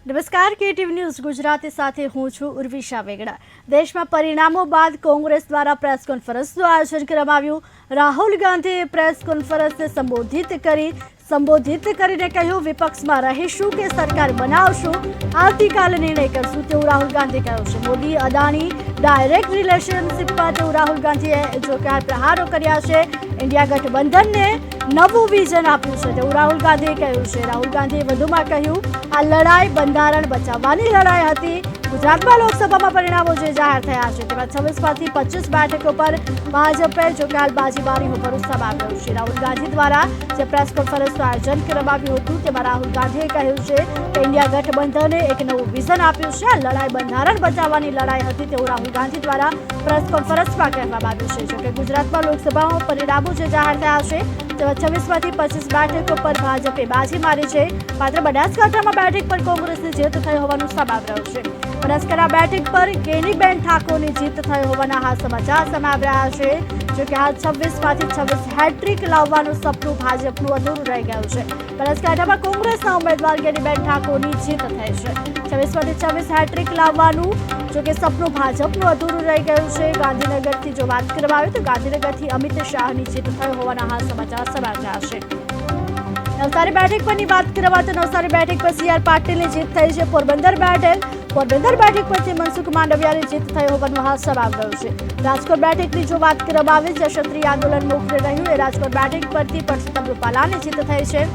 નમસ્કાર, KTV news Gujarati સાથે હું છું ઉર્વિશા વેગડા। દેશમાં પરિણામો બાદ કોંગ્રેસ દ્વારા પ્રેસ કોન્ફરન્સનું આયોજન કરવામાં આવ્યું। રાહુલ ગાંધીએ પ્રેસ કોન્ફરન્સને સંબોધિત કરીને કહ્યું, વિપક્ષમાં રહીશું કે સરકાર બનાવશું, આવતીકાલે નિર્ણય કરશું તેવું રાહુલ ગાંધીએ કહ્યું છે। મોદી અદાણી ડાયરેક્ટ રિલેશનશિપ પર તેવું રાહુલ ગાંધીએ જોકે પ્રહારો કર્યા છે। ઇન્ડિયા ગઠબંધનને નવું વિઝન આપ્યું છે તેવું રાહુલ ગાંધીએ કહ્યું છે। રાહુલ ગાંધીએ વધુમાં કહ્યું, આ લડાઈ બંધારણ બચાવવાની લડાઈ હતી। ગુજરાતમાં લોકસભામાં પરિણામો જે જાહેર થયા છે તેમાં 26માંથી 25 બેઠકો પર ભાજપે જોકે હાલ બાજીમારી હોવાનું સામે આવ્યું છે। રાહુલ ગાંધી દ્વારા જે પ્રેસ કોન્ફરન્સનું આયોજન કરવામાં આવ્યું હતું તેમાં રાહુલ ગાંધીએ કહ્યું છે કે ઇન્ડિયા ગઠબંધને એક નવું વિઝન આપ્યું છે। આ લડાઈ બંધારણ બચાવવાની લડાઈ હતી તેવું રાહુલ ગાંધી દ્વારા પ્રેસ કોન્ફરન્સમાં કહેવામાં આવ્યું છે। જોકે ગુજરાતમાં લોકસભામાં પરિણામો જે જાહેર થયા છે તેમાં 26માંથી 25 બેઠકો પર ભાજપે બાજી મારી છે। માત્ર બનાસકાંઠામાં બેઠક પર કોંગ્રેસની જીત થઈ હોવાનું સામે આવી રહ્યું છે। બનાસકાંઠા બેઠક પર ગેનીબેન ઠાકોરની જીત થઈ હોવાના હાલ સમાચાર સામે આવી રહ્યા છે। જોકે હાલ 26માંથી 26 હેટ્રિક લાવવાનું સપનું ભાજપનું અધૂરું રહી ગયું છે। બનાસકાંઠામાં કોંગ્રેસના ઉમેદવાર ગેનીબેન ઠાકોરની જીત થઈ છે। 26માંથી 26 હેટ્રિક લાવવાનું જોકે સપનું ભાજપનું અધૂરું રહી ગયું છે। ગાંધીનગરથી જો વાત કરવામાં આવે તો ગાંધીનગરથી અમિત શાહની જીત થઈ હોવાના હાલ સમાચાર સામે આવી રહ્યા છે। નવસારી બેઠક પરની વાત કરવામાં તો નવસારી બેઠક પર સી આર પાટીલની જીત થઈ છે। પોરબંદર બેઠક પરથી મનસુખ માંડવિયાની જીત થઈ હોવાનું હાલ સામે આવી રહ્યું છે। રાજકોટ બેઠકની જો વાત કરવામાં આવે તો ક્ષત્રિય આંદોલન મુખ્ય રહ્યું એ રાજકોટ બેઠક પરથી પરસોત્તમ રૂપાલાની જીત થઈ છે।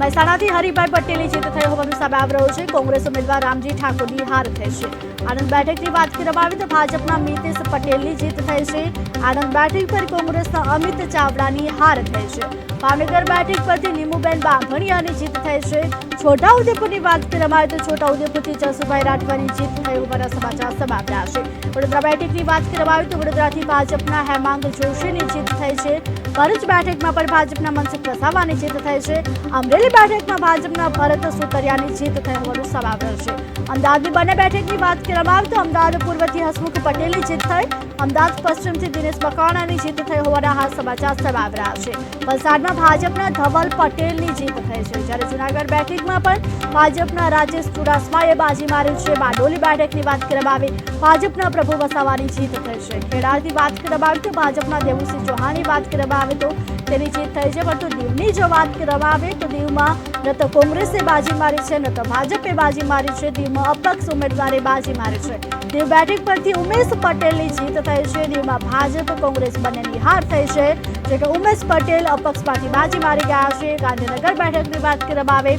મહેસાણાથી હરિભાઈ પટેલની જીત થઈ હોવાનું સામે આવી રહ્યું છે। કોંગ્રેસ ઉમેદવાર રામજી ઠાકોરની હાર થઈ છે। આણંદ બેઠકની વાત કરવામાં આવે તો ભાજપના મિતેશ પટેલની જીત થઈ છે। આણંદ બેઠક પર કોંગ્રેસના અમિત ચાવડાની હાર થઈ છે। ભાવનગર બેઠક પરથી નીમુબેન બાંભણિયાની જીત થઈ છે। છોટાઉદેપુરની વાત કરવામાં આવે તો છોટાઉદેપુરથી જસુભાઈ રાઠવાની જીત થઈ હોવાના સમાચાર સામે આવ્યા છે। વડોદરા બેઠકની વાત કરવામાં આવે તો વડોદરાથી ભાજપના હેમાંગ જોશીની જીત થઈ છે। ભરૂચ બેઠકમાં પણ ભાજપના મનસુખ વસાવાની જીત થઈ છે। અમરેલી બેઠકમાં ભાજપના ભરત સુતરિયાની જીત થઈ હોવાનું સામે આવ્યું છે। અમદાવાદની બંને બેઠકની વાત કરવામાં આવે તો અમદાવાદ પૂર્વથી હસમુખ પટેલની જીત થઈ, અમદાવાદ પશ્ચિમથી દિનેશ મકવાણાની જીત થઈ હોવાના હાલ સમાચાર સામે આવી રહ્યા છે। વલસાડમાં ભાજપના ધવલ પટેલની જીત થઈ છે, જ્યારે જૂનાગઢ બેઠકમાં પણ ભાજપના રાજેશ ચુડાસમાએ બાજી મારી છે। બારડોલી બેઠકની વાત કરવામાં આવે ભાજપના પ્રભુ વસાવાની જીત થઈ છે। ખેડાથી વાત કરવામાં આવે તો ભાજપના દેવુસિંહ ચૌહાણની વાત કરવામાં આવે તો તેની જીત થઈ છે, પરંતુ દીવની જો વાત કરવામાં આવે તો દીવમાં ન તો કોંગ્રેસે બાજી મારી છે ન તો ભાજપે બાજી મારી છે। દીવમાં અપક્ષ ઉમેદવારે બાજી મારી છે। દીવ બેઠક પરથી ઉમેશ પટેલની જીત થઈ છે। દીવમાં ભાજપ કોંગ્રેસ બંનેની હાર થઈ છે, જો કે ઉમેશ પટેલ અપક્ષમાંથી બાજી મારી ગયા છે। ગાંધીનગર બેઠકની વાત કરવામાં આવે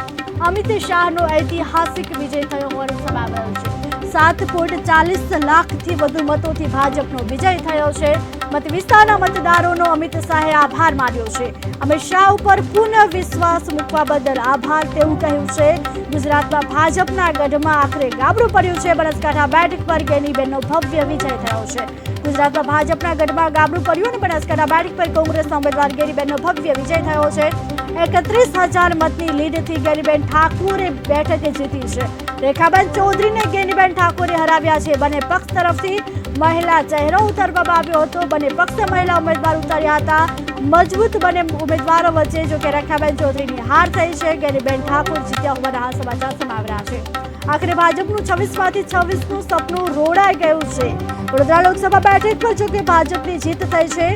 અમિત શાહનો ઐતિહાસિક વિજય થયો હોવાનું સામે આવ્યું છે। 7.40 લાખથી વધુ મતોથી ભાજપનો વિજય થયો છે। મત વિસ્તારના મતદારોનો અમિત શાહે આભાર માન્યો છે। અમિત શાહ ઉપર પુનઃ વિશ્વાસ મૂકવા બદલ આભાર તેવું કહ્યું છે। ગુજરાતમાં ભાજપના ગઢમાં આખરે ગાબડું પડ્યું છે। બનાસકાંઠા બેઠક પર ગેનીબેનનો ભવ્ય વિજય થયો છે। ગુજરાતમાં ભાજપના ગઢમાં ગાબડું પડ્યું અને બનાસકાંઠા બેઠક પર કોંગ્રેસના ઉમેદવાર ગેનીબેનનો ભવ્ય વિજય થયો છે। 31,000 મતની લીડથી ગેનીબેન ઠાકોરે બેઠક જીતી છે। રેખાબેન ચૌધરીને ગેનીબેન ઠાકોરે હરાવ્યા છે। બંને પક્ષ તરફથી મહિલા ચહેરો ઉતારવામાં આવ્યો હતો। બંને પક્ષે મહિલા ઉમેદવાર ઉતાર્યા હતા। મજબૂત બંને ઉમેદવારો વચ્ચે જો કે રેખાબેન ચૌધરીની હાર થઈ છે। ગેનીબેન ઠાકોર જીત્યા હોવાના હાલ સમાચાર સામે આવી રહ્યા છે। આખરે ભાજપનું 26માંથી 26નું સપનું રોડાઈ ગયું છે। વડોદરા લોકસભા બેઠક પર જો કે ભાજપની જીત થઈ છે।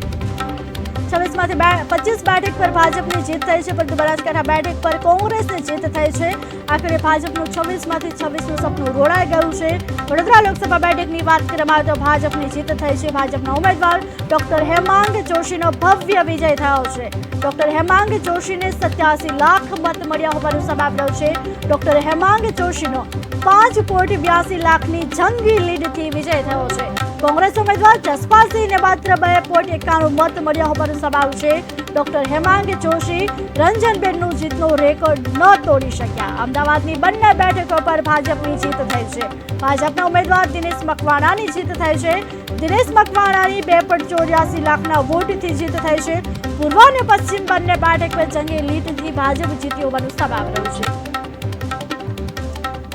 26માંથી 25 બેઠક પર ભાજપની જીત થઈ છે, પરંતુ બનાસકાંઠા બેઠક પર કોંગ્રેસની જીત થઈ છે। આખરે ભાજપનું 26માંથી 26નું સપનું રોડાઈ ગયું છે। વડોદરા લોકસભા બેઠકની વાત કરવામાં આવે તો ભાજપની જીત થઈ છે। ભાજપના ઉમેદવાર ડોક્ટર હેમાંગ જોશીનો ભવ્ય વિજય થયો છે। ડોક્ટર હેમાંગ જોશીને 87 લાખ મત મળ્યા હોવાનું સામે આવી રહ્યું છે। ડોક્ટર હેમાંગ જોશીનો 5.82 લાખની જંગી લીડથી વિજય થયો છે। કોંગ્રેસ ઉમેદવાર જસપાલસિંહને માત્ર 2.91 મત મળ્યા હોવાનું સામે આવ્યું છે। ડોક્ટર હેમાંગ જોશી રંજનબેનનું જીતનો રેકોર્ડ ન તોડી શક્યા। અમદાવાદની બંને બેઠકો પર ભાજપની જીત થઈ છે। ભાજપના ઉમેદવાર દિનેશ મકવાણાની જીત થઈ છે। દિનેશ મકવાણાની 2.84 લાખના વોટથી જીત થઈ છે। પૂર્વ અને પશ્ચિમ બંને બેઠક પર જંગી લીડથી ભાજપ જીત્યું હોવાનું સામે આવી રહ્યું છે।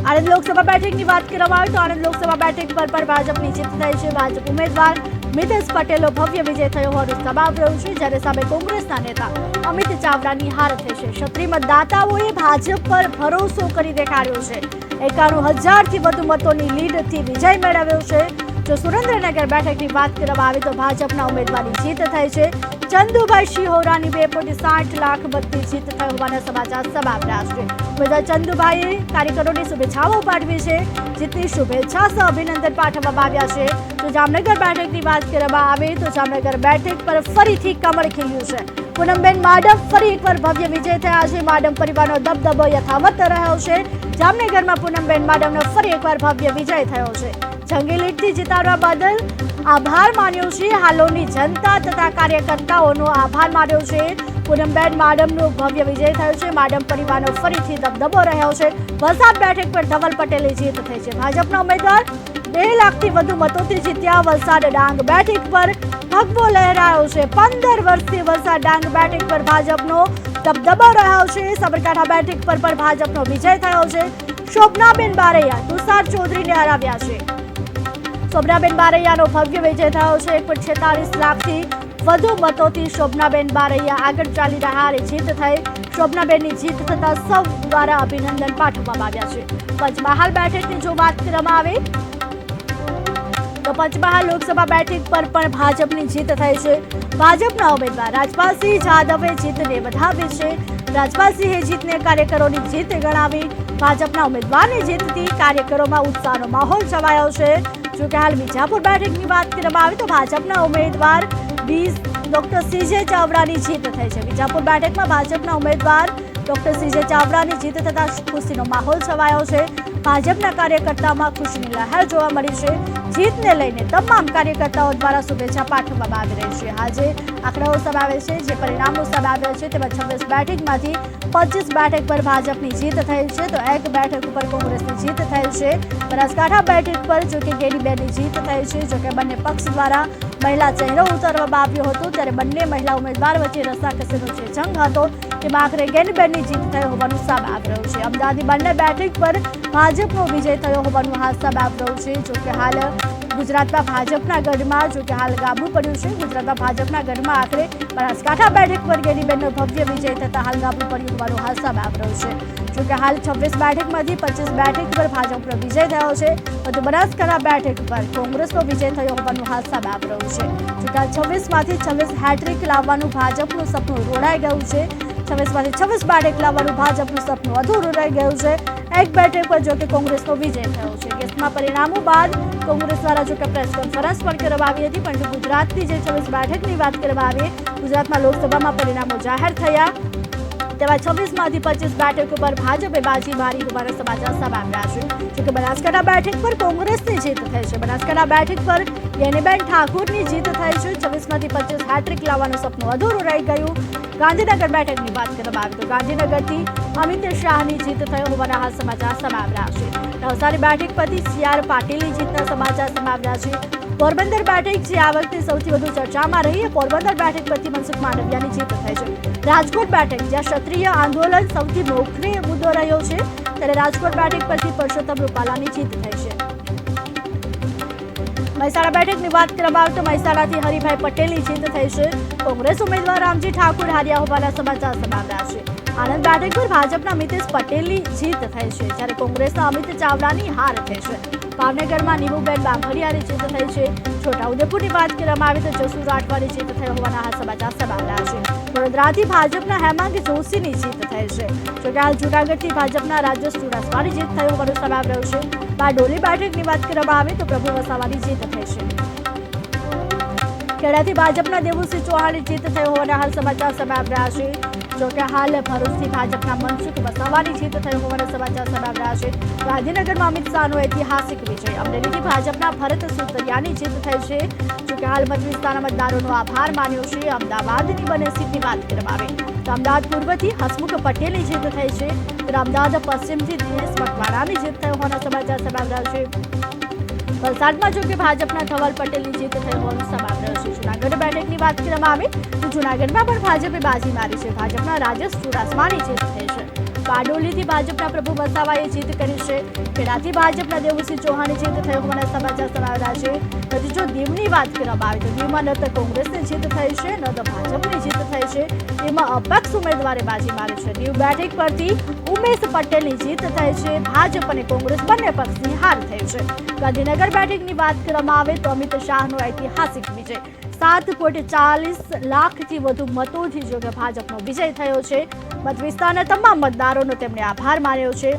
આણંદ લોકસભા બેઠકની વાત કરવામાં આવે તો આણંદ લોકસભા બેઠક પર ભાજપની જીત થઈ છે। ભાજપ ઉમેદવાર મિતેશ પટેલનો ભવ્ય વિજય થયો હોવાનું સમાવ રહ્યું છે, જ્યારે સામે કોંગ્રેસના નેતા અમિત ચાવડાની હાર થઈ છે. ક્ષત્રિય મતદાતાઓએ ભાજપ પર ભરોસો કરી દેખાડ્યો છે. 91,000થી વધુ મતોની લીડથી વિજય મેળવ્યો છે. જો સુરેન્દ્રનગર બેઠકની વાત કરવામાં આવે તો ભાજપના ઉમેદવારની જીત થઈ છે. ચંદુભાઈ શિહોરાની 2.60 લાખ મતથી જીત થઈ હોવાના સમાચાર સામે આવ્યા છે. ઉમેદવાર ચંદુભાઈએ કાર્યકરોને શુભેચ્છાઓ પાઠવી છે. જીતની શુભેચ્છા સહ અભિનંદન પાઠવવામાં આવ્યા છે. તો જામનગર બેઠકની વાત કરવામાં આવે તો જામનગર બેઠક પર ફરીથી કમળ ખીલ્યું છે. પૂનમબેન માડમ ફરી એકવાર ભવ્ય વિજય થયા છે. માડમ પરિવારનો દબદબો યથાવત રહ્યો છે. જામનગરમાં પૂનમબેન માડમનો ફરી એકવાર ભવ્ય વિજય થયો છે. જંગી લીડથી જીતાડવા બદલ આભાર માન્યો છે. હાલોલની જનતા તથા કાર્યકર્તાઓનો આભાર માન્યો છે. પૂનમબેન માડમનો ભવ્ય વિજય થયો છે. માડમ પરિવારનો ફરીથી દબદબો રહ્યો છે. વલસાડ બેઠક પર ધવલ પટેલની જીત થઈ છે. ભાજપના ઉમેદવાર 2 લાખથી વધુ મતોથી જીત્યા. વલસાડ ડાંગ બેઠક પર ભગવો લહેરાયો છે. 15 વર્ષથી વલસાડ ડાંગ બેઠક પર ભાજપનો દબદબો રહ્યો છે. સાબરકાંઠા બેઠક પર પણ ભાજપનો વિજય થયો છે. શોભનાબેન બારૈયા તુષાર ચૌધરીને હરાવ્યા છે. શોભનાબેન બારૈયાનો ભવ્ય વિજય થયો છે. 1.46 લાખથી વધુ મતોથી શોભનાબેન બારૈયા આગળ ચાલી રહ્યા જીત થઈ. શોભનાબેનની જીત થતા સૌ દ્વારા અભિનંદન પાઠવવામાં આવ્યા છે. પંચમહાલ બેઠકની જો વાત કરવામાં આવે તો પંચમહાલ લોકસભા બેઠક પર પણ ભાજપની જીત થઈ છે. ભાજપના ઉમેદવાર રાજપાલસિંહ જાદવે જીતને વધાવી છે. રાજપાલસિંહે જીતને કાર્યકરોની જીત ગણાવી. ભાજપના ઉમેદવારની જીતથી કાર્યકરોમાં ઉત્સાહનો માહોલ છવાયો છે. જોકે હાલ વિજાપુર બેઠકની વાત કરવામાં આવે તો ભાજપના ઉમેદવાર ડોક્ટર સીજે ચાવડાની જીત થઈ છે. વિજાપુર બેઠકમાં ભાજપના ઉમેદવાર ડોક્ટર સીજે ચાવડાની જીત થતા ખુશીનો માહોલ છવાયો છે. ભાજપના કાર્યકર્તાઓમાં ખુશીની લહેર જોવા મળી છે. જીતને લઈને તમામ કાર્યકર્તાઓ દ્વારા શુભેચ્છા પાઠવવામાં આવી રહી છે. આજે આંકડાઓ સામે આવે છે, જે પરિણામો સામે આવ્યા છે તેમાં 26 બેઠકમાંથી 25 બેઠક પર ભાજપની જીત થઈ છે તો 1 બેઠક ઉપર કોંગ્રેસની જીત થઈ છે. બનાસકાંઠા બેઠક પર જોકે ગેનીબેનની જીત થઈ છે. જોકે બંને પક્ષ દ્વારા મહિલા ચહેરો ઉતારવામાં આવ્યો હતો, ત્યારે બંને મહિલા ઉમેદવાર વચ્ચે રસાકસીનો જે જંગ હતો તેમાં આખરે ગેનીબેનની જીત થઈ હોવાનું સામે આવી રહ્યું છે. અમદાવાદની બંને બેઠક પર ભાજપનો વિજય થયો હોવાનું હાલ સામે આવી રહ્યું છે. જોકે હાલ ગુજરાતમાં ભાજપના ગઢમાં જોકે હાલ ગાબડું પડ્યું છે. ગુજરાતમાં ભાજપના ગઢમાં આખરે બનાસકાંઠા બેઠક પર ગેનીબેનનો ભવ્ય વિજય થતા હાલ ગાબડું પડ્યું હોવાનું હાલ સામે આવી રહ્યું છે. જોકે હાલ 26 બેઠકમાંથી 25 બેઠક પર ભાજપનો વિજય થયો છે. વધુ બનાસકાંઠા બેઠક પર કોંગ્રેસનો વિજય થયો હોવાનું હાલ સામે આવી રહ્યું છે. જોકે 26માંથી 26 હેટ્રિક લાવવાનું ભાજપનું સપનું રોડાઈ ગયું છે. 26માંથી 26 બેઠક લાવવાનું ભાજપનું સપનું અધૂરું રહી ગયું છે. 1 બેઠક પર જોકે કોંગ્રેસનો વિજય થયો છે. કેસના પરિણામો બાદ કોંગ્રેસ દ્વારા જોકે પ્રેસ કોન્ફરન્સ પણ કરવામાં આવી હતી, પરંતુ ગુજરાતની જે 26 બેઠકની વાત કરવામાં આવી, ગુજરાતમાં લોકસભામાં પરિણામો જાહેર થયા તેમાં 26માંથી 25 બેઠક ઉપર ભાજપે બાજી મારી હોવાના સમાચાર સામે આવ્યા છે. જોકે બનાસકાંઠા બેઠક પર કોંગ્રેસની જીત થઈ છે. બનાસકાંઠા બેઠક પર ગેનીબેન ઠાકોરની જીત થઈ છે. 26માંથી 25 હેટ્રિક લાવવાનું સપનું અધૂરું રહી ગયું. ગાંધીનગર બેઠકની વાત કરવામાં આવે તો ગાંધીનગરથી અમિત શાહની જીત થઈ હોવાના હાલ સમાચાર સામે આવ્યા છે. નવસારી બેઠક પરથી CR પાટીલની જીતના સમાચાર સામે આવ્યા છે. પોરબંદર બેઠક જે આ વખતે સૌથી વધુ ચર્ચામાં રહી, પોરબંદર બેઠક પરથી મનસુખ માંડવિયાની જીત થઈ છે. રાજકોટ બેઠક જ્યાં ક્ષત્રિય આંદોલન સૌથી મોખરે મુદ્દો રહ્યો છે, ત્યારે રાજકોટ બેઠક પરથી પરસોત્તમ રૂપાલાની જીત થઈ છે. મહેસાણા બેઠકની વાત કરવામાં આવે તો મહેસાણાથી હરિભાઈ પટેલની જીત થઈ છે. કોંગ્રેસ ઉમેદવાર રામજી ઠાકોર હાર્યા હોવાના સમાચાર સામે આવ્યા છે. આણંદ બેઠક પર ભાજપના મિતેશ પટેલની જીત થઈ છે, જ્યારે કોંગ્રેસના અમિત ચાવડાની હાર થઈ છે. ભાવનગરમાં નીમુબેન બાંભડિયાની જીત થઈ છે. છોટાઉદેપુરની વાત કરવામાં આવે તો જસુ રાઠવાની જીત થઈ હોવાના હાલ સમાચાર સામે આવ્યા છે. વડોદરાથી ભાજપના હેમાંગ જોશીની જીત થઈ છે. જોકે હાલ જૂનાગઢથી ભાજપના રાજેશ ચુડાસમાની જીત થઈ હોવાનું સામે આવી રહ્યું છે. બારડોલી બેઠકની વાત કરવામાં આવે તો પ્રભુ વસાવાની જીત થઈ છે. ખેડાથી ભાજપના દેવુસિંહ ચૌહાણની જીત થઈ હોવાના હાલ સમાચાર સામે આવી રહ્યા છે. જોકે હાલ ભરૂચથી ભાજપના મનસુખ વસાવાની જીત થઈ હોવાના સમાચાર સામે આવી રહ્યા છે. ગાંધીનગરમાં અમિત શાહનો ઐતિહાસિક વિજય. અમરેલીથી ભાજપના ભરત સુતરિયાની જીત થઈ છે. જોકે હાલ મત વિસ્તારના મતદારોનો આભાર માન્યો છે. અમદાવાદની બંને સીટની વાત કરવામાં આવે તો અમદાવાદ પૂર્વથી હસમુખ પટેલની જીત થઈ છે, ત્યારે અમદાવાદ પશ્ચિમથી દિનેશ મકવાણાની જીત થઈ હોવાના સમાચાર સામે આવી રહ્યા છે. વલસાડમાં જો કે ભાજપના ધવલ પટેલની જીત થઈ હોવાનું સામે આવી રહ્યું છે. જૂનાગઢ બેઠકની વાત કરવામાં આવે તો જૂનાગઢમાં પણ ભાજપે બાજી મારી છે. ભાજપના રાજેશ ચુડાસમાની જીત થઈ છે. બારડોલીથી ભાજપના પ્રભુ વસાવાએ જીત કરી છે. ખેડાથી ભાજપના દેવુસિંહ ચૌહાણની જીત થઈ હોવાના સમાચાર સામે આવ્યા છે. જો દીવની વાત કરવામાં આવે તો દીવમાં ન તો કોંગ્રેસની જીત થઈ છે ન તો ભાજપની જીત થઈ છે. તેમાં અપક્ષ ઉમેદવારે બાજી મારી છે. દીવ બેઠક પરથી ઉમેશ પટેલની જીત થઈ છે. ભાજપ અને કોંગ્રેસ બંને પક્ષની હાર થઈ છે. ગાંધીનગર બેઠકની વાત કરવામાં આવે તો અમિત શાહનો ઐતિહાસિક વિજય 7.40 લાખથી વધુ મતોથી જો કે ભાજપનો વિજય થયો છે. મત વિસ્તારના તમામ મતદારોનો તેમણે આભાર માન્યો છે.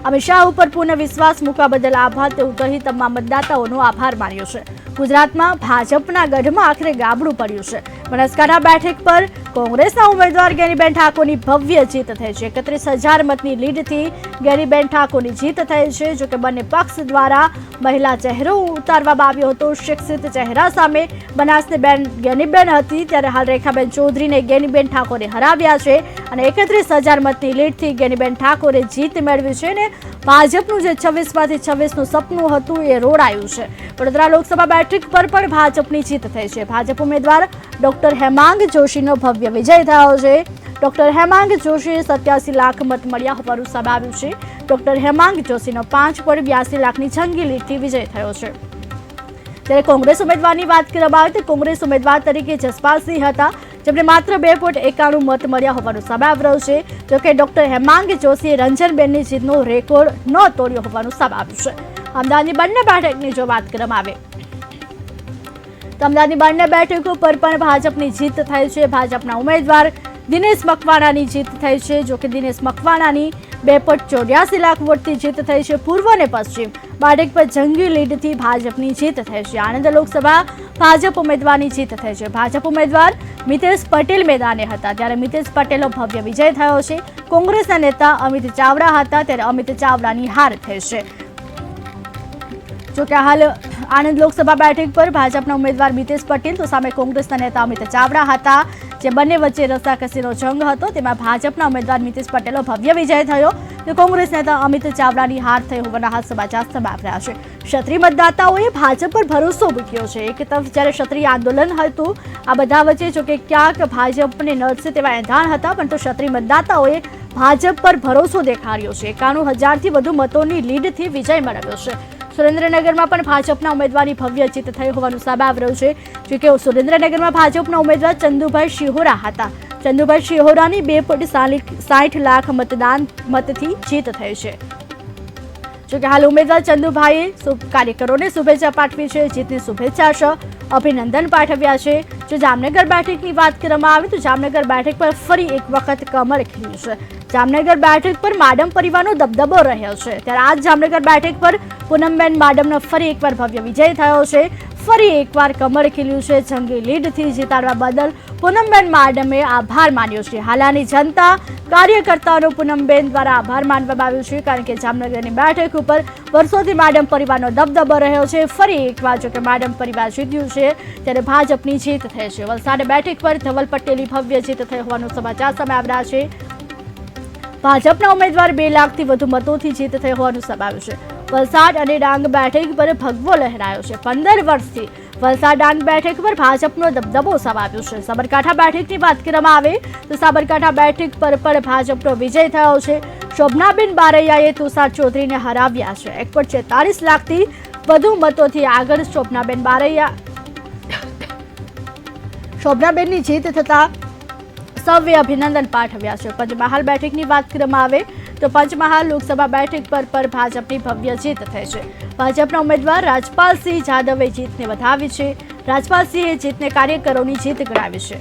અમિત શાહ ઉપર પૂર્ણ વિશ્વાસ મૂકવા બદલ આભાર તેવું કહી તમામ મતદાતાઓનો આભાર માન્યો છે. ગુજરાતમાં ભાજપના ગઢમાં આખરે ગાબડું પડ્યું છે. બનાસકાંઠા બેઠક પર કોંગ્રેસના ઉમેદવાર ગેનીબેન ઠાકોરની ભવ્ય જીત થઈ છે. 31,000 મતની લીડથી ગેનીબેન ઠાકોરની જીત થઈ છે. જોકે બંને પક્ષ દ્વારા મહિલા ચહેરો ઉતારવામાં આવ્યો હતો. શિક્ષિત ચહેરા સામે બનાસની ગેનીબેન હતી, ત્યારે હાલ રેખાબેન ચૌધરીને ગેનીબેન ઠાકોરે હરાવ્યા છે અને 31,000 મતની લીડથી ગેનીબેન ઠાકોરે જીત મેળવી છે અને ભાજપનું જે 26માંથી 26નું સપનું હતું એ રોડાયું છે. વડોદરા લોકસભા બેઠક પર પણ ભાજપની જીત થઈ છે. ભાજપ ઉમેદવાર ડોક્ટર હેમાંગ જોશીનો ભવ્ય વિજય થયો છે. ડોક્ટર હેમાંગ જોશીએ 87 લાખ મત મળ્યા હોવાનું સામે આવ્યું છે. ડોક્ટર હેમાંગ જોશીનો 5.82 લાખની જંગી લીડથી વિજય થયો છે. ત્યારે કોંગ્રેસ ઉમેદવારની વાત કરવામાં આવે તો કોંગ્રેસ ઉમેદવાર તરીકે જસપાલસિંહ હતા, જેમને માત્ર 2.91 મત મળ્યા હોવાનું સામે આવી રહ્યું છે. જોકે ડોક્ટર હેમાંગ જોશીએ રંજનબેનની જીતનો રેકોર્ડ ન તોડ્યો હોવાનું સામે આવ્યું છે. અમદાવાદની બંને બેઠકની જો વાત કરવામાં આવે તો અમદાવાદની બંને બેઠકો પર પણ ભાજપની જીત થઈ છે. ભાજપના ઉમેદવાર દિનેશ મકવાણાની જીત થઈ છે. જોકે દિનેશ મકવાણાની 2.84 લાખ વોટથી જીત થઈ છે. પૂર્વ અને પશ્ચિમ બેઠક પર જંગી લીડથી ભાજપની જીત થઈ છે. આણંદ લોકસભા ભાજપ ઉમેદવારની જીત થઈ છે. ભાજપ ઉમેદવાર મિતેશ પટેલ મેદાને હતા, ત્યારે મિતેશ પટેલનો ભવ્ય વિજય થયો છે. કોંગ્રેસના નેતા અમિત ચાવડા હતા, ત્યારે અમિત ચાવડાની હાર થઈ છે. જોકે હાલ આણંદ લોકસભા બેઠક પર ભાજપના ઉમેદવાર મિતેશ પટેલ તો સામે કોંગ્રેસના નેતા અમિત ચાવડા હતા. જે બંને વચ્ચે રસાકસીનો જંગ હતો, તેમાં ભાજપના ઉમેદવાર મિતેશ પટેલનો ભવ્ય વિજય થયો તો કોંગ્રેસ નેતા અમિત ચાવડાની હાર થઈ હોવાના હાલ સમાચાર સામે આવ્યા છે. ક્ષત્રિય મતદાતાઓએ ભાજપ પર ભરોસો મૂક્યો છે. એક તરફ જ્યારે ક્ષત્રિય આંદોલન હતું, આ બધા વચ્ચે જોકે ક્યાંક ભાજપને નડશે તેવા એંધાણ હતા, પરંતુ ક્ષત્રિય મતદાતાઓએ ભાજપ પર ભરોસો દેખાડ્યો છે. 91,000થી વધુ મતોની લીડથી વિજય મેળવ્યો છે. સુરેન્દ્રનગરમાં પણ ભાજપના ઉમેદવારની ભવ્ય જીત થઈ હોવાનું સામે આવી રહ્યું છે. જોકે સુરેન્દ્રનગરમાં ભાજપના ઉમેદવાર ચંદુભાઈ શિહોરા હતા. ચંદુભાઈ શિહોરાની 2.60 લાખ મતથી જીત થઈ છે. જોકે હાલ ઉમેદવાર ચંદુભાઈએ કાર્યકરોને શુભેચ્છા પાઠવી છે. જીતની શુભેચ્છા છે, અભિનંદન પાઠવ્યા છે. જો જામનગર બેઠકની વાત કરવામાં આવે તો જામનગર બેઠક પર ફરી એક વખત કમળ ખીલ્યું છે. જામનગર બેઠક પર માડમ પરિવારનો દબદબો રહ્યો છે. ત્યારે આજ જામનગર બેઠક પર પૂનમબેન માડમનો ફરી એકવાર ભવ્ય વિજય થયો છે. ફરી એકવાર કમળ ખીલ્યું છે. જંગી લીડથી જીતાડવા બદલ પૂનમબેન માડમે આભાર માન્યો છે. હાલાની જનતા કાર્યકર્તાઓનો પૂનમબેન દ્વારા આભાર માનવામાં આવ્યો છે, કારણ કે જામનગરની બેઠક ઉપર વર્ષોથી માડમ પરિવારનો દબદબો રહ્યો છે. ફરી એકવાર જો કે માડમ પરિવાર જીત્યું છે, ત્યારે ભાજપની જીત થઈ છે. વલસાડ બેઠક પર ધવલ પટેલની ભવ્ય જીત થઈ હોવાનું સમાચાર સામે આવ્યા છે. ભાજપના ઉમેદવાર 2 લાખથી વધુ મતોથી જીત થઈ હોવાનું સામે આવ્યું છે. વલસાડ અને ડાંગ બેઠક પર ભગવો લહેરાયો છે. 15 વર્ષથી વલસાડ ડાંગ બેઠક પર ભાજપનો દબદબો સામે આવ્યો છે. સાબરકાંઠા બેઠકની વાત કરવામાં આવે તો સાબરકાંઠા બેઠક પર પણ ભાજપનો વિજય થયો છે. શોભનાબેન બારૈયાએ તુષાર ચૌધરીને હરાવ્યા છે. 1.46 લાખથી વધુ મતોથી આગળ શોભનાબેનની જીત થતા સૌએ અભિનંદન પાઠવ્યા છે. પંચમહાલ બેઠકની વાત કરવામાં આવે તો પંચમહાલ લોકસભા બેઠક પર ભાજપની ભવ્ય જીત થઈ છે. ભાજપના ઉમેદવાર રાજપાલસિંહ જાદવે જીતને વધાવી છે. રાજપાલસિંહે જીતને કાર્યકરોની જીત ગણાવી છે.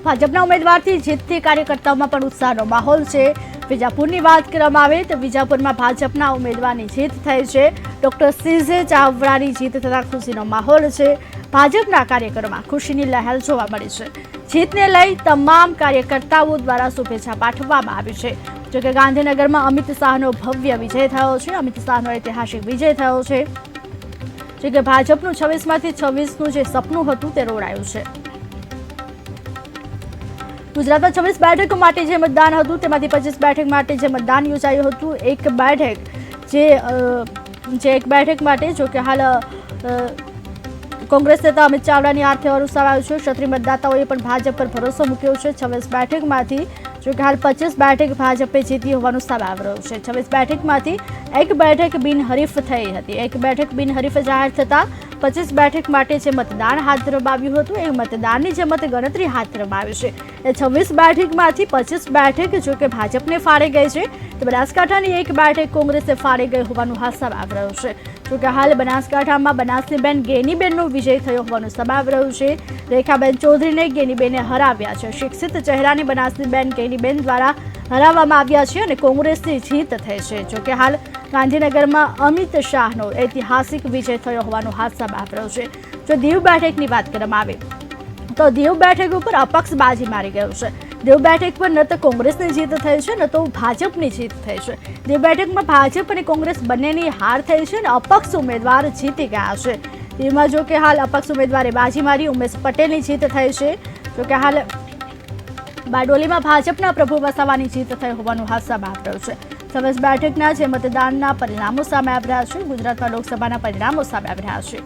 ભાજપના ઉમેદવારથી જીતથી કાર્યકર્તાઓમાં પણ ઉત્સાહનો માહોલ છે. વિજાપુરની વાત કરવામાં આવે તો વિજાપુરમાં ભાજપના ઉમેદવારની જીત થઈ છે. ડોક્ટર સીઝે ચાવડાની જીત થતાં ખુશીનો માહોલ છે. ભાજપના કાર્યકરોમાં ખુશીની લહેર જોવા મળી છે. જીતને લઈ તમામ કાર્યકર્તાઓ દ્વારા શુભેચ્છા પાઠવવામાં આવી છે. જોકે ગાંધીનગરમાં અમિત શાહનો ભવ્ય વિજય થયો છે. અમિત શાહનો ઐતિહાસિક વિજય થયો છે. જોકે ભાજપનું 26માંથી 26નું જે સપનું હતું તે રોડાયું છે. ગુજરાતમાં 26 બેઠકો માટે જે મતદાન હતું તેમાંથી 25 બેઠક માટે જે મતદાન યોજાયું હતું, એક બેઠક માટે જો કે હાલ કોંગ્રેસ નેતા અમિત ચાવડાની હાર થવાનું સામે આવ્યું છે. ક્ષત્રિય મતદાતાઓએ પણ ભાજપ પર ભરોસો મૂક્યો છે. 26 બેઠકમાંથી જો કે હાલ 25 બેઠક ભાજપે જીતી હોવાનું સામે આવી રહ્યું છે. 26 બેઠકમાંથી એક બેઠક બિનહરીફ થઈ હતી. એક બેઠક બિનહરીફ જાહેર થતા 25 બેઠક માટે જે મતદાન હાથ ધરવામાં આવ્યું હતું એ મતદાનની જે મતગણતરી હાથ ધરવામાં આવી છે. એ 26 બેઠકમાંથી 25 બેઠક જો કે ભાજપને ફાળે ગઈ છે, તો બનાસકાંઠાની એક બેઠક કોંગ્રેસે ફાળે ગઈ હોવાનું હાથ સામે આવી રહ્યું છે. જો કે હાલ બનાસકાંઠામાં બનાસનીબેન ગેનીબેનનો વિજય થયો હોવાનું સામે આવી રહ્યું છે. રેખાબેન ચૌધરીને ગેનીબેને હરાવ્યા છે. શિક્ષિત ચહેરાની બનાસનીબેન ગેનીબેન દ્વારા હરાવવામાં આવ્યા છે અને કોંગ્રેસની જીત થઈ છે. જો કે હાલ ગાંધીનગરમાં અમિત શાહનો ઐતિહાસિક વિજય થયો હોવાનો હાથ સામે આવી રહ્યો છે. જો દીવ બેઠકની વાત કરવામાં આવે તો દીવ બેઠક ઉપર અપક્ષ બાજી મારી ગયું છે. દીવ બેઠક પર ન તો કોંગ્રેસની જીત થઈ છે ન તો ભાજપની જીત થઈ છે. દીવ બેઠકમાં ભાજપ અને કોંગ્રેસ બંનેની હાર થઈ છે અને અપક્ષ ઉમેદવાર જીતી ગયા છે. દીવમાં જો કે હાલ અપક્ષ ઉમેદવારે બાજી મારી. ઉમેશ પટેલની જીત થઈ છે. જો કે હાલ બારડોલીમાં ભાજપના પ્રભુ વસાવાની જીત થઈ હોવાનું હાથ સામે આવી રહ્યું છે. 26 બેઠકના જે મતદાનના પરિણામો સામે આવી રહ્યા છે. ગુજરાતમાં લોકસભાના પરિણામો સામે આવી રહ્યા છે.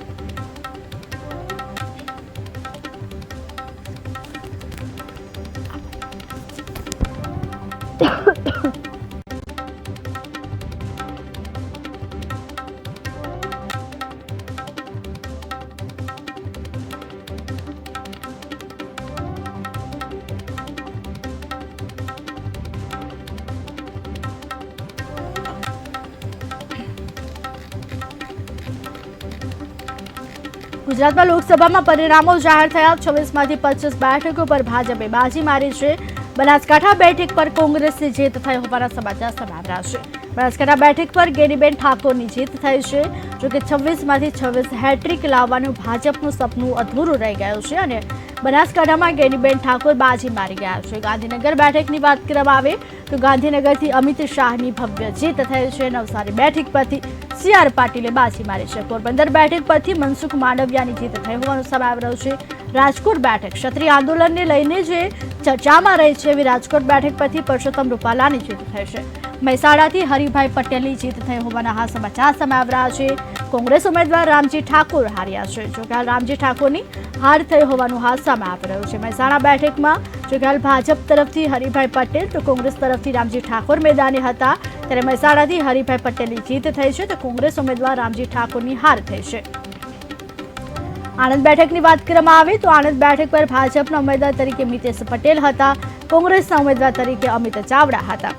ગુજરાતમાં લોકસભામાં પરિણામો જાહેર થયા. 26માંથી 25 બેઠકો પર ભાજપે બાજી મારી છે. બનાસકાંઠા બેઠક પર કોંગ્રેસની જીત થઈ હોવાના સમાચાર સામે આવી રહ્યા છે. બનાસકાંઠા બેઠક પર ગેનીબેન ઠાકોરની જીત થઈ છે. જોકે 26માંથી 26 હેટ્રિક લાવવાનું ભાજપનું સપનું અધૂરું રહી ગયું છે અને બનાસકાંઠામાં ગેનીબેન ઠાકોર બાજી મારી ગયા છે. ગાંધીનગર બેઠકની વાત કરવામાં આવે તો ગાંધીનગરથી અમિત શાહની ભવ્ય જીત થઈ છે. નવસારી બેઠક પરથી CR પાટીલે બાજી મારી છે. પોરબંદર બેઠક પરથી મનસુખ માંડવિયાની જીત થઈ હોવાનું સામે આવી રહ્યું છે. રાજકોટ બેઠક ક્ષત્રિય આંદોલનને લઈને જે ચર્ચામાં રહી છે એવી રાજકોટ બેઠક પરથી પરસોત્તમ રૂપાલાની જીત થઈ છે. મહેસાણાથી હરિભાઈ પટેલની જીત થઈ હોવાના આ સમાચાર સામે આવી રહ્યા છે. કોંગ્રેસ ઉમેદવાર રામજી ઠાકોર હાર્યા છે. જો કે હાલ રામજી ઠાકોરની હાર થઈ હોવાનું હાલ સામે આવી રહ્યું છે. મહેસાણા બેઠકમાં જો કે હાલ ભાજપ તરફથી હરિભાઈ પટેલ તો કોંગ્રેસ તરફથી રામજી ઠાકોર મેદાને હતા, ત્યારે મહેસાણાથી હરિભાઈ પટેલની જીત થઈ છે તો કોંગ્રેસ ઉમેદવાર રામજી ઠાકોરની હાર થઈ છે. આણંદ બેઠકની વાત કરવામાં આવે તો આણંદ બેઠક પર ભાજપના ઉમેદવાર તરીકે મિતેશ પટેલ હતા, કોંગ્રેસના ઉમેદવાર તરીકે અમિત ચાવડા હતા.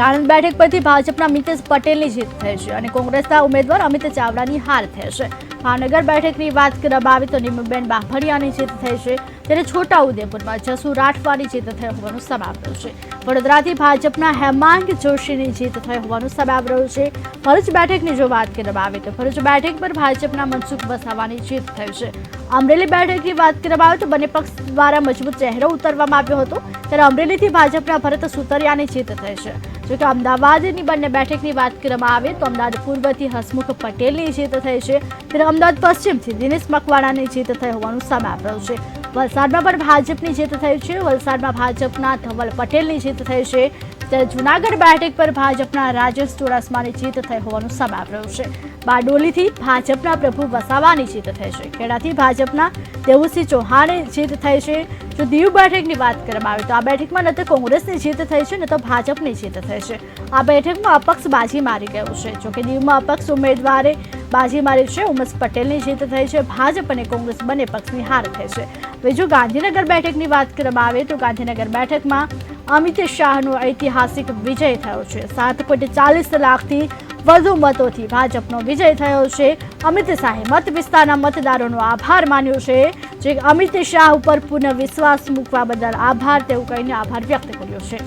આણંદ બેઠક પરથી ભાજપના મિતેશ પટેલની જીત થઈ છે અને કોંગ્રેસના ઉમેદવાર અમિત ચાવડાની હાર થઈ છે. ભાવનગર બેઠકની વાત કરવામાં આવે તો નિમુબેન બાભડિયાની જીત થઈ છે, ત્યારે છોટાઉદેપુરમાં જસુ રાઠવાની જીત થઈ હોવાનું સામે આવી રહ્યું છે. વડોદરાથી ભાજપના હેમાંગ જોશીની જીત થઈ હોવાનું સામે આવી રહ્યું છે. ભરૂચ બેઠકની જો વાત કરવામાં આવે તો ભરૂચ બેઠક પર ભાજપના મનસુખ વસાવાની જીત થઈ છે. અમરેલી બેઠકની વાત કરવામાં આવે તો બંને પક્ષ દ્વારા મજબૂત ચહેરો ઉતારવામાં આવ્યો હતો, ત્યારે અમરેલીથી ભાજપના ભરત સુતરિયાની જીત થઈ છે. જોકે અમદાવાદની બંને બેઠકની વાત કરવામાં આવે તો અમદાવાદ પૂર્વથી હસમુખ પટેલની જીત થઈ છે, ત્યારે અમદાવાદ પશ્ચિમથી દિનેશ મકવાણાની જીત થઈ હોવાનું સામે આવી રહ્યું છે. વલસાડમાં પણ ભાજપની જીત થઈ છે. વલસાડમાં ભાજપના ધવલ પટેલની જીત થઈ છે, ત્યારે જૂનાગઢ બેઠક પર ભાજપના રાજેશ ચુડાસમાની જીત થઈ હોવાનું સામે આવી રહ્યું છે. બારડોલીથી ભાજપના પ્રભુ વસાવાની જીત થઈ છે. ખેડાથી ભાજપના દેવુસિંહ ચૌહાણની જીત થઈ છે. જો દીવ બેઠકની વાત કરવામાં આવે તો આ બેઠકમાં ન તો કોંગ્રેસની જીત થઈ છે ન તો ભાજપની જીત થઈ છે. આ બેઠકમાં અપક્ષ બાજી મારી ગયું છે. જોકે દીવમાં અપક્ષ ઉમેદવારે બાજી મારી છે. ઉમેશ પટેલની જીત થઈ છે. ભાજપ અને કોંગ્રેસ બંને પક્ષની હાર થઈ છે. બીજું ગાંધીનગર બેઠકની વાત કરવામાં આવે તો ગાંધીનગર બેઠકમાં અમિત શાહનો ઐતિહાસિક વિજય થયો છે. 7.40 લાખથી વધુ મતોથી ભાજપનો વિજય થયો છે. અમિત શાહે મત વિસ્તારના મતદારોનો આભાર માન્યો છે, જે અમિત શાહ ઉપર પુનઃ વિશ્વાસ મૂકવા બદલ આભાર તેવું કહીને આભાર વ્યક્ત કર્યો છે.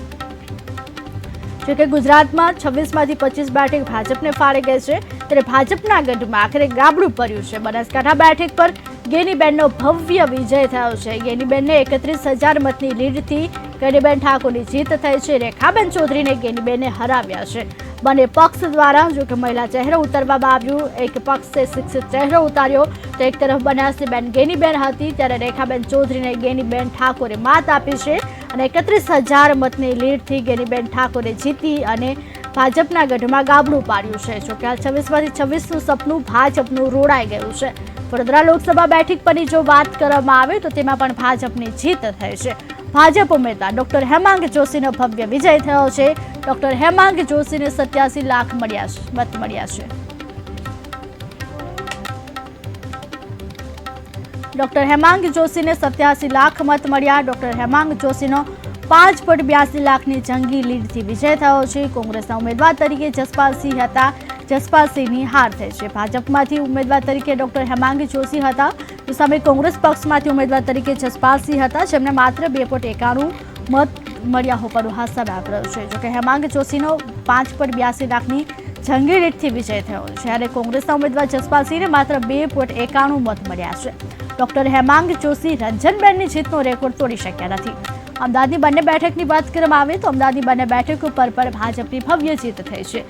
જોકે ગુજરાતમાં 26માંથી 25 બેઠક ભાજપને ફાળે ગઈ છે, ત્યારે ભાજપના ગઢમાં આખરે ગાબડું પડ્યું છે. બનાસકાંઠા બેઠક પર ગેનીબેનનો ભવ્ય વિજય થયો છે. ગેનીબેનને 31,000 મતની લીડથી ગેનીબેન ઠાકોરની જીત થઈ છે. રેખાબેન ચૌધરીને ગેનીબેને હરાવ્યા છે. બંને પક્ષ દ્વારા જો કે મહિલા ચહેરો ઉતારવામાં આવ્યું. એક પક્ષે શિક્ષિત ચહેરો ઉતાર્યો તો એક તરફ બનાસબેન ગેનીબેન હતી, ત્યારે રેખાબેન ચૌધરીને ગેનીબેન ઠાકોરે માત આપી છે અને 31,000 મતની લીડથી ગેનીબેન ઠાકોરે જીતી અને ભાજપના ગઢમાં ગાબડું પાડ્યું છે. જોકે આ 26માંથી 26નું સપનું ભાજપનું રોડાઈ ગયું છે. વડોદરા લોકસભા બેઠક પરની જો વાત કરવામાં આવે તો તેમાં પણ ભાજપની જીત થઈ છે. ભાજપ ઉમેદવાર ડોક્ટર હેમાંગ જોશીનો ભવ્ય વિજય થયો છે. ડોક્ટર હેમાંગ જોશીને 87 લાખ મત મળ્યા છે. ડોક્ટર હેમાંગ જોશીને 87 લાખ મત મળ્યા. ડોક્ટર હેમાંગ જોશીનો 5.82 લાખની જંગી લીડથી વિજય થયો છે. કોંગ્રેસના ઉમેદવાર તરીકે જસપાલસિંહ હતા. જસપાલસિંહની હાર થઈ છે. ભાજપમાંથી ઉમેદવાર તરીકે ડોક્ટર હેમાંગ જોશી હતા, તો સામે કોંગ્રેસ પક્ષમાંથી ઉમેદવાર તરીકે જસપાલસિંહ હતા, જેમને માત્ર 2.91 મત મળ્યા હોવાનું હાસ્ય આવ્યું છે. જોકે હેમાંગ જોશીનો 5.82 લાખની જંગી લીડથી વિજય થયો છે, જ્યારે કોંગ્રેસના ઉમેદવાર જસપાલસિંહને માત્ર 2.91 મત મળ્યા છે. ડોક્ટર હેમાંગ જોશી રંજનબેનની જીતનો રેકોર્ડ તોડી શક્યા નથી. અમદાવાદની બંને બેઠકની વાત કરવામાં આવે તો અમદાવાદની બંને બેઠકો પર ભાજપની ભવ્ય જીત થઈ છે.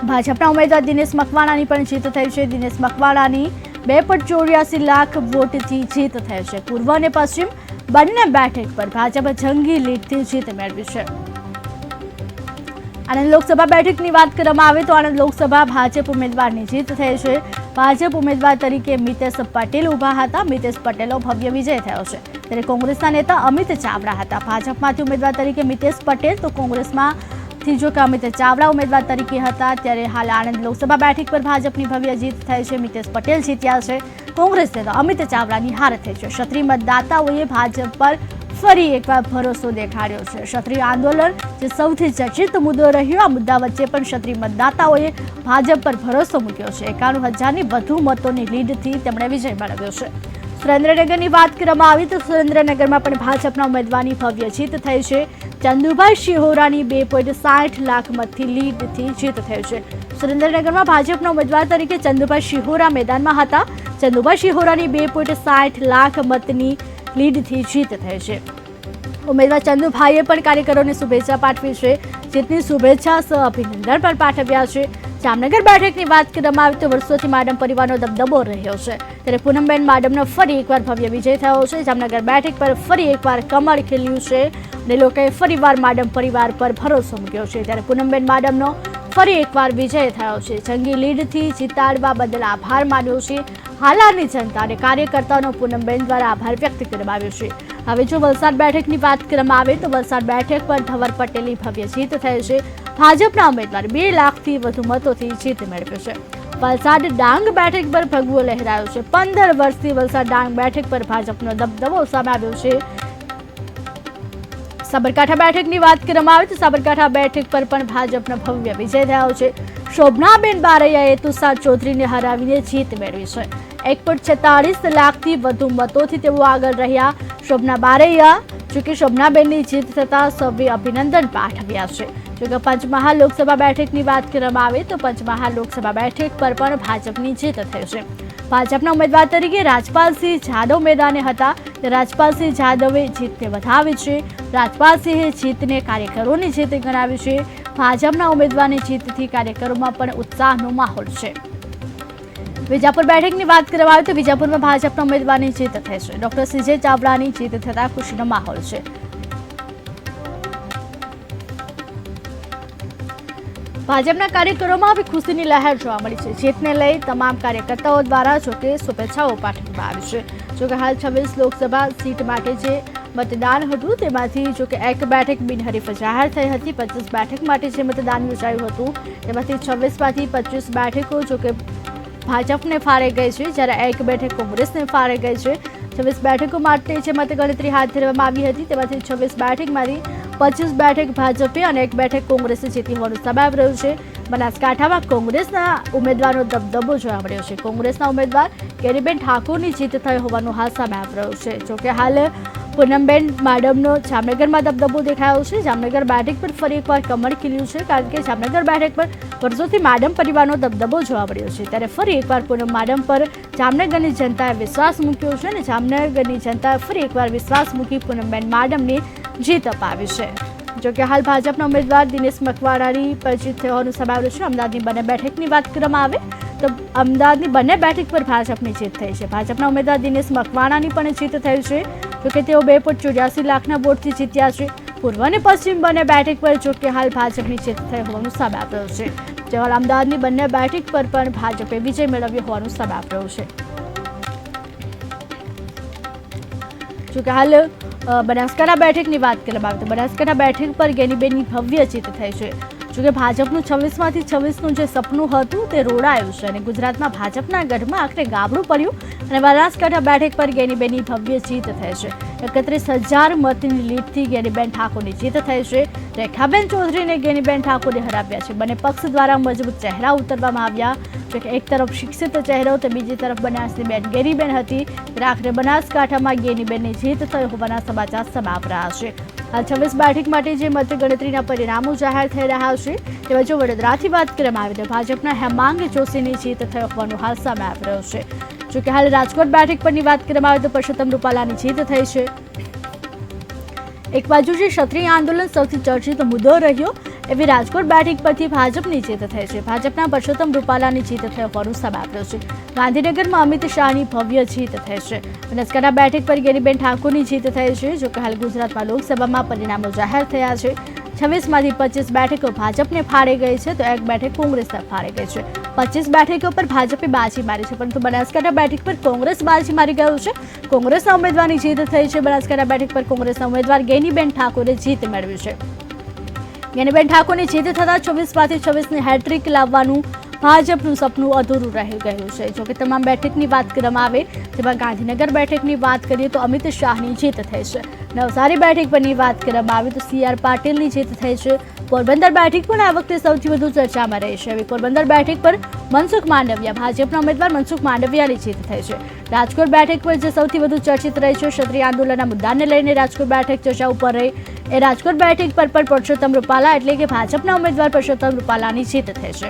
ભાજપના ઉમેદવાર દિનેશ મકવાણાની પણ જીત થઈ છે. દિનેશ મકવાણાની 2.84 લાખ વોટથી જીત થઈ છે. પૂર્વ અને પશ્ચિમ બંને બેઠક પર ભાજપ જંગી લીડથી જીત મેળવી છે. આણંદ લોકસભા બેઠકની વાત કરવામાં આવે તો આણંદ લોકસભા ભાજપ ઉમેદવારની જીત થઈ છે. ભાજપ ઉમેદવાર તરીકે મિતેશ પટેલ ઉભા હતા. મિતેશ પટેલનો ભવ્ય વિજય થયો છે, ત્યારે કોંગ્રેસના નેતા અમિત ચાવડા હતા. ભાજપમાંથી ઉમેદવાર તરીકે મિતેશ પટેલ, તો કોંગ્રેસમાંથી જો કે અમિત ચાવડા ઉમેદવાર તરીકે હતા. ત્યારે હાલ આણંદ લોકસભા બેઠક પર ભાજપની ભવ્ય જીત થઈ છે. મિતેશ પટેલ જીત્યા છે. કોંગ્રેસ નેતા અમિત ચાવડાની હાર થઈ છે. ક્ષત્રિય મતદાતાઓએ ભાજપ પર ફરી એકવાર ભરોસો દેખાડ્યો છે. ક્ષત્રિય આંદોલન જે સૌથી ચર્ચિત મુદ્દો રહ્યો, આ મુદ્દા વચ્ચે પણ ક્ષત્રિય મતદાતાઓએ ભાજપ પર ભરોસો મૂક્યો છે. 91,000ની વધુ મતોની લીડથી તેમણે વિજય મેળવ્યો છે. સુરેન્દ્રનગરની વાત કરવામાં આવી તો સુરેન્દ્રનગરમાં પણ ભાજપના ઉમેદવારની ભવ્ય જીત થઈ છે. ચંદુભાઈ શિહોરાની 2.60 લાખ મતથી લીડથી જીત થઈ છે. સુરેન્દ્રનગરમાં ભાજપના ઉમેદવાર તરીકે ચંદુભાઈ શિહોરા મેદાનમાં હતા. ચંદુભાઈ શિહોરાની 2.60 લાખ મતની લીડથી જીત થઈ છે. ઉમેદવાર ચંદુભાઈએ પણ કાર્યકરોને શુભેચ્છા પાઠવી છે. જીતની શુભેચ્છા સહ અભિનંદન પણ પાઠવ્યા છે. જામનગર બેઠકની વાત કરવામાં આવે તો વર્ષોથી માડમ પરિવારનો દબદબો રહ્યો છે, ત્યારે પૂનમબેન માડમનો ફરી એકવાર ભવ્ય વિજય થયો છે. જામનગર બેઠક પર ફરી એકવાર કમળ ખીલ્યું છે અને લોકોએ ફરીવાર માડમ પરિવાર પર ભરોસો મૂક્યો છે. ત્યારે પૂનમબેન માડમનો ફરી એકવાર વિજય થયો છે. જંગી લીડથી જીતાડવા બદલ આભાર માન્યો છે. હાલારની જનતા અને કાર્યકર્તાઓનો પૂનમબેન દ્વારા આભાર વ્યક્ત કરવામાં આવ્યો છે. હવે જો વલસાડ બેઠકની વાત કરવામાં આવે તો વલસાડ બેઠક પર ધવર પટેલની ભવ્ય જીત થઈ છે. ભાજપના ઉમેદવાર 2 લાખથી વધુ મતોથી જીત મેળવ્યો છે. વલસાડ ડાંગ બેઠક પર ભગવો લહેરાયો છે. 15 વર્ષથી વલસાડ ડાંગ બેઠક પર ભાજપનો દબદબો સામે આવ્યો છે. સાબરકાંઠા બેઠકની વાત કરવામાં આવે તો સાબરકાંઠા બેઠક પર પણ ભાજપનો ભવ્ય વિજય થયો છે. શોભનાબેન બારૈયાએ તુષાર ચૌધરીને હરાવીને જીત મેળવી છે. 1.46 લાખથી વધુ મતોથી તેઓ આગળ રહ્યા. શોભના બારૈયા જોકે શોભનાબેનની જીત થતાં સૌએ અભિનંદન પાઠવ્યા છે. જોકે પંચમહાલ લોકસભા બેઠકની વાત કરવામાં આવે તો પંચમહાલ લોકસભા બેઠક પર પણ ભાજપની જીત થઈ છે. ભાજપના ઉમેદવાર તરીકે રાજપાલસિંહ જાદવ મેદાને હતા. રાજપાલસિંહ જાદવે જીતને વધાવી છે. રાજપાલસિંહે જીતને કાર્યકરોની જીત ગણાવી છે. ભાજપના ઉમેદવારની જીતથી કાર્યકરોમાં પણ ઉત્સાહનો માહોલ છે. વિજાપુર બેઠકની વાત કરવામાં આવે તો વિજાપુરમાં ભાજપના ઉમેદવારની જીત થઈ છે. ડોક્ટર સીજે ચાવડાની જીત થતાં ખુશીનો માહોલ છે. ભાજપના કાર્યકરોમાં હવે ખુશીની લહેર જોવા મળી છે. જીતને લઈ તમામ કાર્યકર્તાઓ દ્વારા જોકે શુભેચ્છાઓ પાઠવવામાં આવી છે. જોકે હાલ 26 લોકસભા સીટ માટે જે મતદાન હતું તેમાંથી જોકે એક બેઠક બિનહરીફ જાહેર થઈ હતી. 25 બેઠક માટે જે મતદાન યોજાયું હતું તેમાંથી 26માંથી 25 બેઠકો જોકે ભાજપને ફાળે ગઈ છે, જ્યારે એક બેઠક કોંગ્રેસને ફાળે ગઈ છે. 26 બેઠકો માટે જે મતગણતરી હાથ ધરવામાં આવી હતી તેમાંથી 26 બેઠકમાંથી 25 બેઠક ભાજપે અને એક બેઠક કોંગ્રેસે જીતી હોવાનું સામે આવી રહ્યું છે. બનાસકાંઠામાં કોંગ્રેસના ઉમેદવારનો દબદબો જોવા મળ્યો છે. કોંગ્રેસના ઉમેદવાર ગેનીબેન ઠાકોરની જીત થઈ હોવાનું હાલ સામે આવી રહ્યું છે. જોકે હાલ પૂનમબેન માડમનો જામનગરમાં દબદબો દેખાયો છે। જામનગર બેઠક પર ફરી એકવાર કમળ ખીલ્યું છે, કારણ કે જામનગર બેઠક પર વર્ષોથી માડમ પરિવારનો દબદબો જોવા મળ્યો છે, ત્યારે ફરી એકવાર પૂનમ માડમ પર જામનગરની જનતાએ વિશ્વાસ મૂક્યો છે અને જામનગરની જનતાએ ફરી એકવાર વિશ્વાસ મૂકી પૂનમબેન માડમને જીત અપાવી છે। જોકે હાલ ભાજપના ઉમેદવાર દિનેશ મકવાણાની પર જીત થયોનું સમાવેશ છે। અમદાવાદની બંને બેઠકની વાત કરવામાં આવે તો અમદાવાદની બંને બેઠક પર ભાજપની જીત થઈ છે। ભાજપના ઉમેદવાર દિનેશ મકવાણાની પણ જીત થઈ છે, જોકે તેઓ 2.84 લાખના વોટથી જીત્યા છે। પૂર્વ અને પશ્ચિમ બંને બેઠક પર જોકે હાલ ભાજપની જીત થઈ હોવાનું સામે આવ્યું છે, જે હાલ અમદાવાદની બંને બેઠક પર પણ ભાજપે વિજય મેળવ્યો હોવાનું સામે આવ્યું છે। જોકે હાલ બનાસકાંઠા બેઠકની વાત કરવામાં આવે તો બનાસકાંઠા બેઠક પર ગેનીબેનની ભવ્ય જીત થઈ છે। જોકે ભાજપનું 26માંથી 26નું જે સપનું હતું તે રોડાયું છે અને ગુજરાતમાં ભાજપના ગઢમાં આખરે ગાબડું પડ્યું અને બનાસકાંઠા બેઠક પર ગેનીબેનની ભવ્ય જીત થઈ છે। 31,000 મતની લીડથી ગેનીબેન ઠાકોરની જીત થઈ છે। રેખાબેન ચૌધરીને ગેનીબેન ઠાકોરે હરાવ્યા છે। બંને પક્ષ દ્વારા મજબૂત ચહેરા ઉતારવામાં આવ્યા, જોકે એક તરફ શિક્ષિત ચહેરો તો બીજી તરફ બનાસની બેન ગેનીબેન હતી, ત્યારે આખરે બનાસકાંઠામાં ગેનીબેનની જીત થઈ હોવાના સમાચાર સામે આવી રહ્યા છે। હાલ 26 બેઠક માટે જે મતગણતરીના પરિણામો જાહેર થઈ રહ્યા છે, તેમાં જો વડોદરાથી વાત કરવામાં આવે તો ભાજપના હેમાંગ જોશીની જીત થઈ હોવાનું હાલ સામે આવી રહ્યું છે। જોકે હાલ રાજકોટ બેઠક પરની વાત કરવામાં આવે તો પરસોત્તમ રૂપાલાની જીત થઈ છે। એક બાજુ જે ક્ષત્રિય આંદોલન સૌથી ચર્ચિત મુદ્દો રહ્યો, એવી રાજકોટ બેઠક પરથી ભાજપની જીત થઈ છે। ભાજપના પરસોત્તમ રૂપાલાની જીત થઈ હોવાનું સામે આવ્યું છે। ગાંધીનગરમાં અમિત શાહની ભવ્ય જીત થઈ છે। બનાસકાંઠા બેઠક પર ગેનીબેન ઠાકોરની જીત થઈ છે। જોકે હાલ ગુજરાતમાં લોકસભામાં પરિણામો જાહેર થયા છે। 26માંથી 25 બેઠકો ભાજપને ફાળે ગઈ છે તો એક બેઠક કોંગ્રેસને ફાળે ગઈ છે। 25 બેઠકો પર ભાજપે બાજી મારી છે, પરંતુ બનાસકાંઠા બેઠક પર કોંગ્રેસ બાજી મારી ગયું છે। કોંગ્રેસના ઉમેદવારની જીત થઈ છે। બનાસકાંઠા બેઠક પર કોંગ્રેસના ઉમેદવાર ગેનીબેન ઠાકોરે જીત મેળવી છે। ગેનીબેન ઠાકોરની જીત થતાં 26માંથી 26ની હેટ્રિક લાવવાનું ભાજપનું સપનું અધૂરું રહી ગયું છે। જોકે તમામ બેઠકની વાત કરવામાં આવે તેમાં ગાંધીનગર બેઠકની વાત કરીએ તો અમિત શાહની જીત થઈ છે। નવસારી બેઠક પરની વાત કરવામાં આવે તો CR પાટીલની જીત થઈ છે। પોરબંદર બેઠક પણ આ વખતે સૌથી વધુ ચર્ચામાં રહી છે। હવે પોરબંદર બેઠક પર મનસુખ માંડવિયા, ભાજપના ઉમેદવાર મનસુખ માંડવિયાની જીત થઈ છે। રાજકોટ બેઠક પર જે સૌથી વધુ ચર્ચિત રહી છે, ક્ષત્રિય આંદોલનના મુદ્દાને લઈને રાજકોટ બેઠક ચર્ચા ઉપર રહી, એ રાજકોટ બેઠક પર પણ પરસોત્તમ રૂપાલા એટલે કે ભાજપના ઉમેદવાર પરસોત્તમ રૂપાલાની જીત થઈ છે।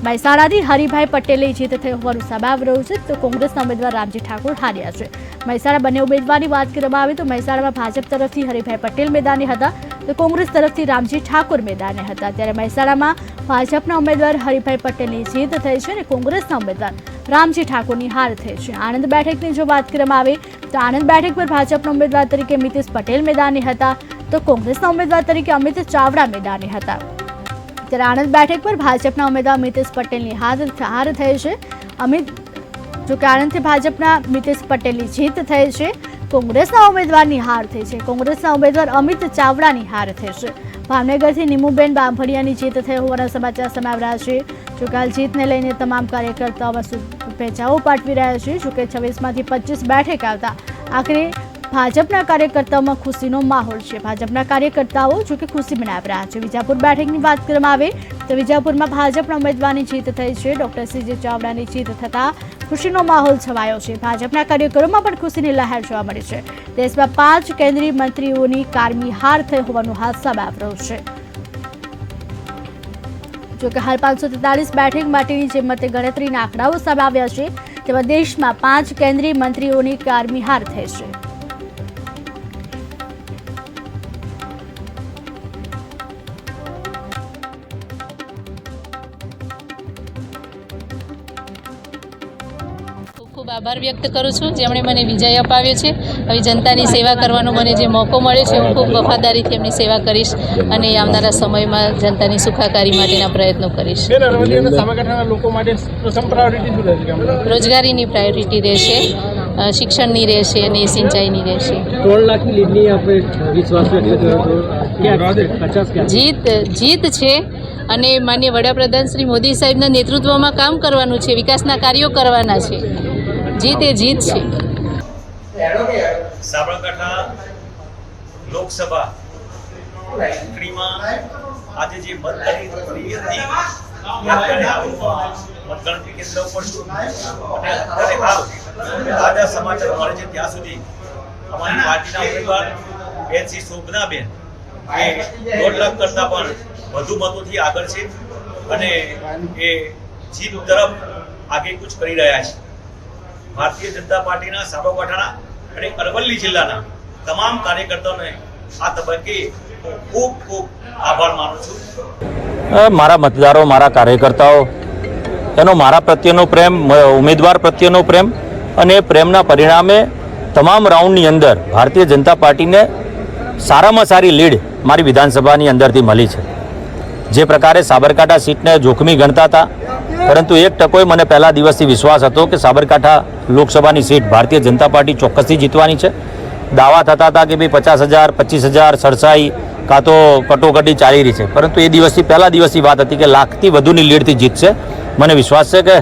મહેસાણાથી હરિભાઈ પટેલની જીત થઈ હોવાનું સામે આવી રહ્યું છે, તો કોંગ્રેસના ઉમેદવાર રામજી ઠાકોર હાર્યા છે। મહેસાણા બંને ઉમેદવારની વાત કરવામાં આવે તો મહેસાણામાં ભાજપ તરફથી હરિભાઈ પટેલ મેદાને હતા, તો કોંગ્રેસ તરફથી રામજી ઠાકોર મેદાને હતા। ત્યારે મહેસાણામાં ભાજપના ઉમેદવાર હરિભાઈ પટેલની જીત થઈ છે અને કોંગ્રેસના ઉમેદવાર રામજી ઠાકોરની હાર થઈ છે। આણંદ બેઠકની જો વાત કરવામાં આવે તો આણંદ બેઠક પર ભાજપના ઉમેદવાર તરીકે મિતેશ પટેલ મેદાને હતા, તો કોંગ્રેસના ઉમેદવાર તરીકે અમિત ચાવડા મેદાને હતા। ત્યારે આણંદ બેઠક પર ભાજપના ઉમેદવાર મિતેશ પટેલની હાર થઈ છે। જોકે આણંદથી ભાજપના મિતેશ પટેલની જીત થઈ છે। કોંગ્રેસના ઉમેદવારની હાર થઈ છે। કોંગ્રેસના ઉમેદવાર અમિત ચાવડાની હાર થઈ છે। ભાવનગરથી નીમુબેન બાંભડિયાની જીત થઈ હોવાના સમાચાર સામે આવી રહ્યા છે। જોકે હાલ જીતને લઈને તમામ કાર્યકર્તાઓમાં શુભેચ્છાઓ પાઠવી રહ્યા છે। જોકે 26માંથી 25 બેઠક આવતા આખરે ભાજપના કાર્યકર્તાઓમાં ખુશીનો માહોલ છે। ભાજપના કાર્યકર્તાઓ જોકે ખુશી મનાવી રહ્યા છે। વિજાપુર બેઠકની વાત કરવામાં આવે તો વિજાપુરમાં ભાજપના ઉમેદવારની જીત થઈ છે। ડોક્ટર CJ ચાવડાની જીત થતાં ખુશીનો માહોલ છવાયો છે। ભાજપના કાર્યકરોમાં પણ ખુશીની લહેર જોવા મળી છે। દેશમાં 5 કેન્દ્રીય મંત્રીઓની કારમી હાર થઈ હોવાનું હાલ સામે આવી રહ્યું છે। જોકે હાલ 543 બેઠક માટેની જે મતે ગણતરીના આંકડાઓ સામે આવ્યા છે, તેમાં દેશમાં 5 કેન્દ્રીય મંત્રીઓની કારમી હાર થઈ છે। ખૂબ આભાર વ્યક્ત કરું છું, જેમણે મને વિજય અપાવ્યો છે। હવે જનતાની સેવા કરવાનો મને જે મોકો મળે છે, હું ખૂબ વફાદારીથી એમની સેવા કરીશ અને આવનારા સમયમાં જનતાની સુખાકારી માટેના પ્રયત્નો કરીશ। રોજગારીની પ્રાયોરિટી રહેશે, શિક્ષણની રહેશે અને સિંચાઈની રહેશે। 3 લાખની લીડની આપણે વિશ્વાસ વ્યક્ત કર્યો હતો, જીત છે અને માનનીય વડાપ્રધાન શ્રી મોદી સાહેબના નેતૃત્વમાં કામ કરવાનું છે, વિકાસના કાર્યો કરવાના છે। જીત એ જીત છે। સાબરકાંઠા લોકસભા ચૂંટણીમાં આજે જે મતગણતરી હતી, મતગણતરી કેન્દ્ર ઉપર છું અને અત્યારે હાલ તાજા સમાચાર મળે છે ત્યાં સુધી અમારી પાર્ટીના ઉમેદવાર બેન શ્રી શોભનાબેન એ 1.5 લાખ કરતાં પણ વધુ મતોથી આગળ છે અને એ જીત તરફ આગેકૂચ કરી રહ્યા છે. ભારતીય જનતા પાર્ટીના સાબરકાંઠાના અને અરવલ્લી જિલ્લાના તમામ કાર્યકર્તાઓને આ તબક્કે હું ખૂબ ખૂબ આભાર માનું છું. મારા મતદારો, મારા કાર્યકર્તાઓ, એનો મારા પ્રત્યેનો પ્રેમ, ઉમેદવાર પ્રત્યેનો પ્રેમ અને એ પ્રેમના પરિણામે તમામ રાઉન્ડની અંદર ભારતીય જનતા પાર્ટીને સારામાં સારી લીડ મારી વિધાનસભાની અંદરથી મળી છે. જે પ્રકારે સાબરકાંઠા સીટને જોખમી ગણતા હતા, પરંતુ 1% મને પહેલા દિવસથી વિશ્વાસ હતો કે સાબરકાંઠા લોકસભાની સીટ ભારતીય જનતા પાર્ટી ચોક્કસથી જીતવાની છે. દાવા થતા હતા કે ભાઈ 50,000, 25,000 સરસાઈ કાં તો કટોકટી ચાલી રહી છે, પરંતુ એ દિવસથી પહેલા દિવસથી વાત હતી કે લાખથી વધુની લીડથી જીતશે. મને વિશ્વાસ છે કે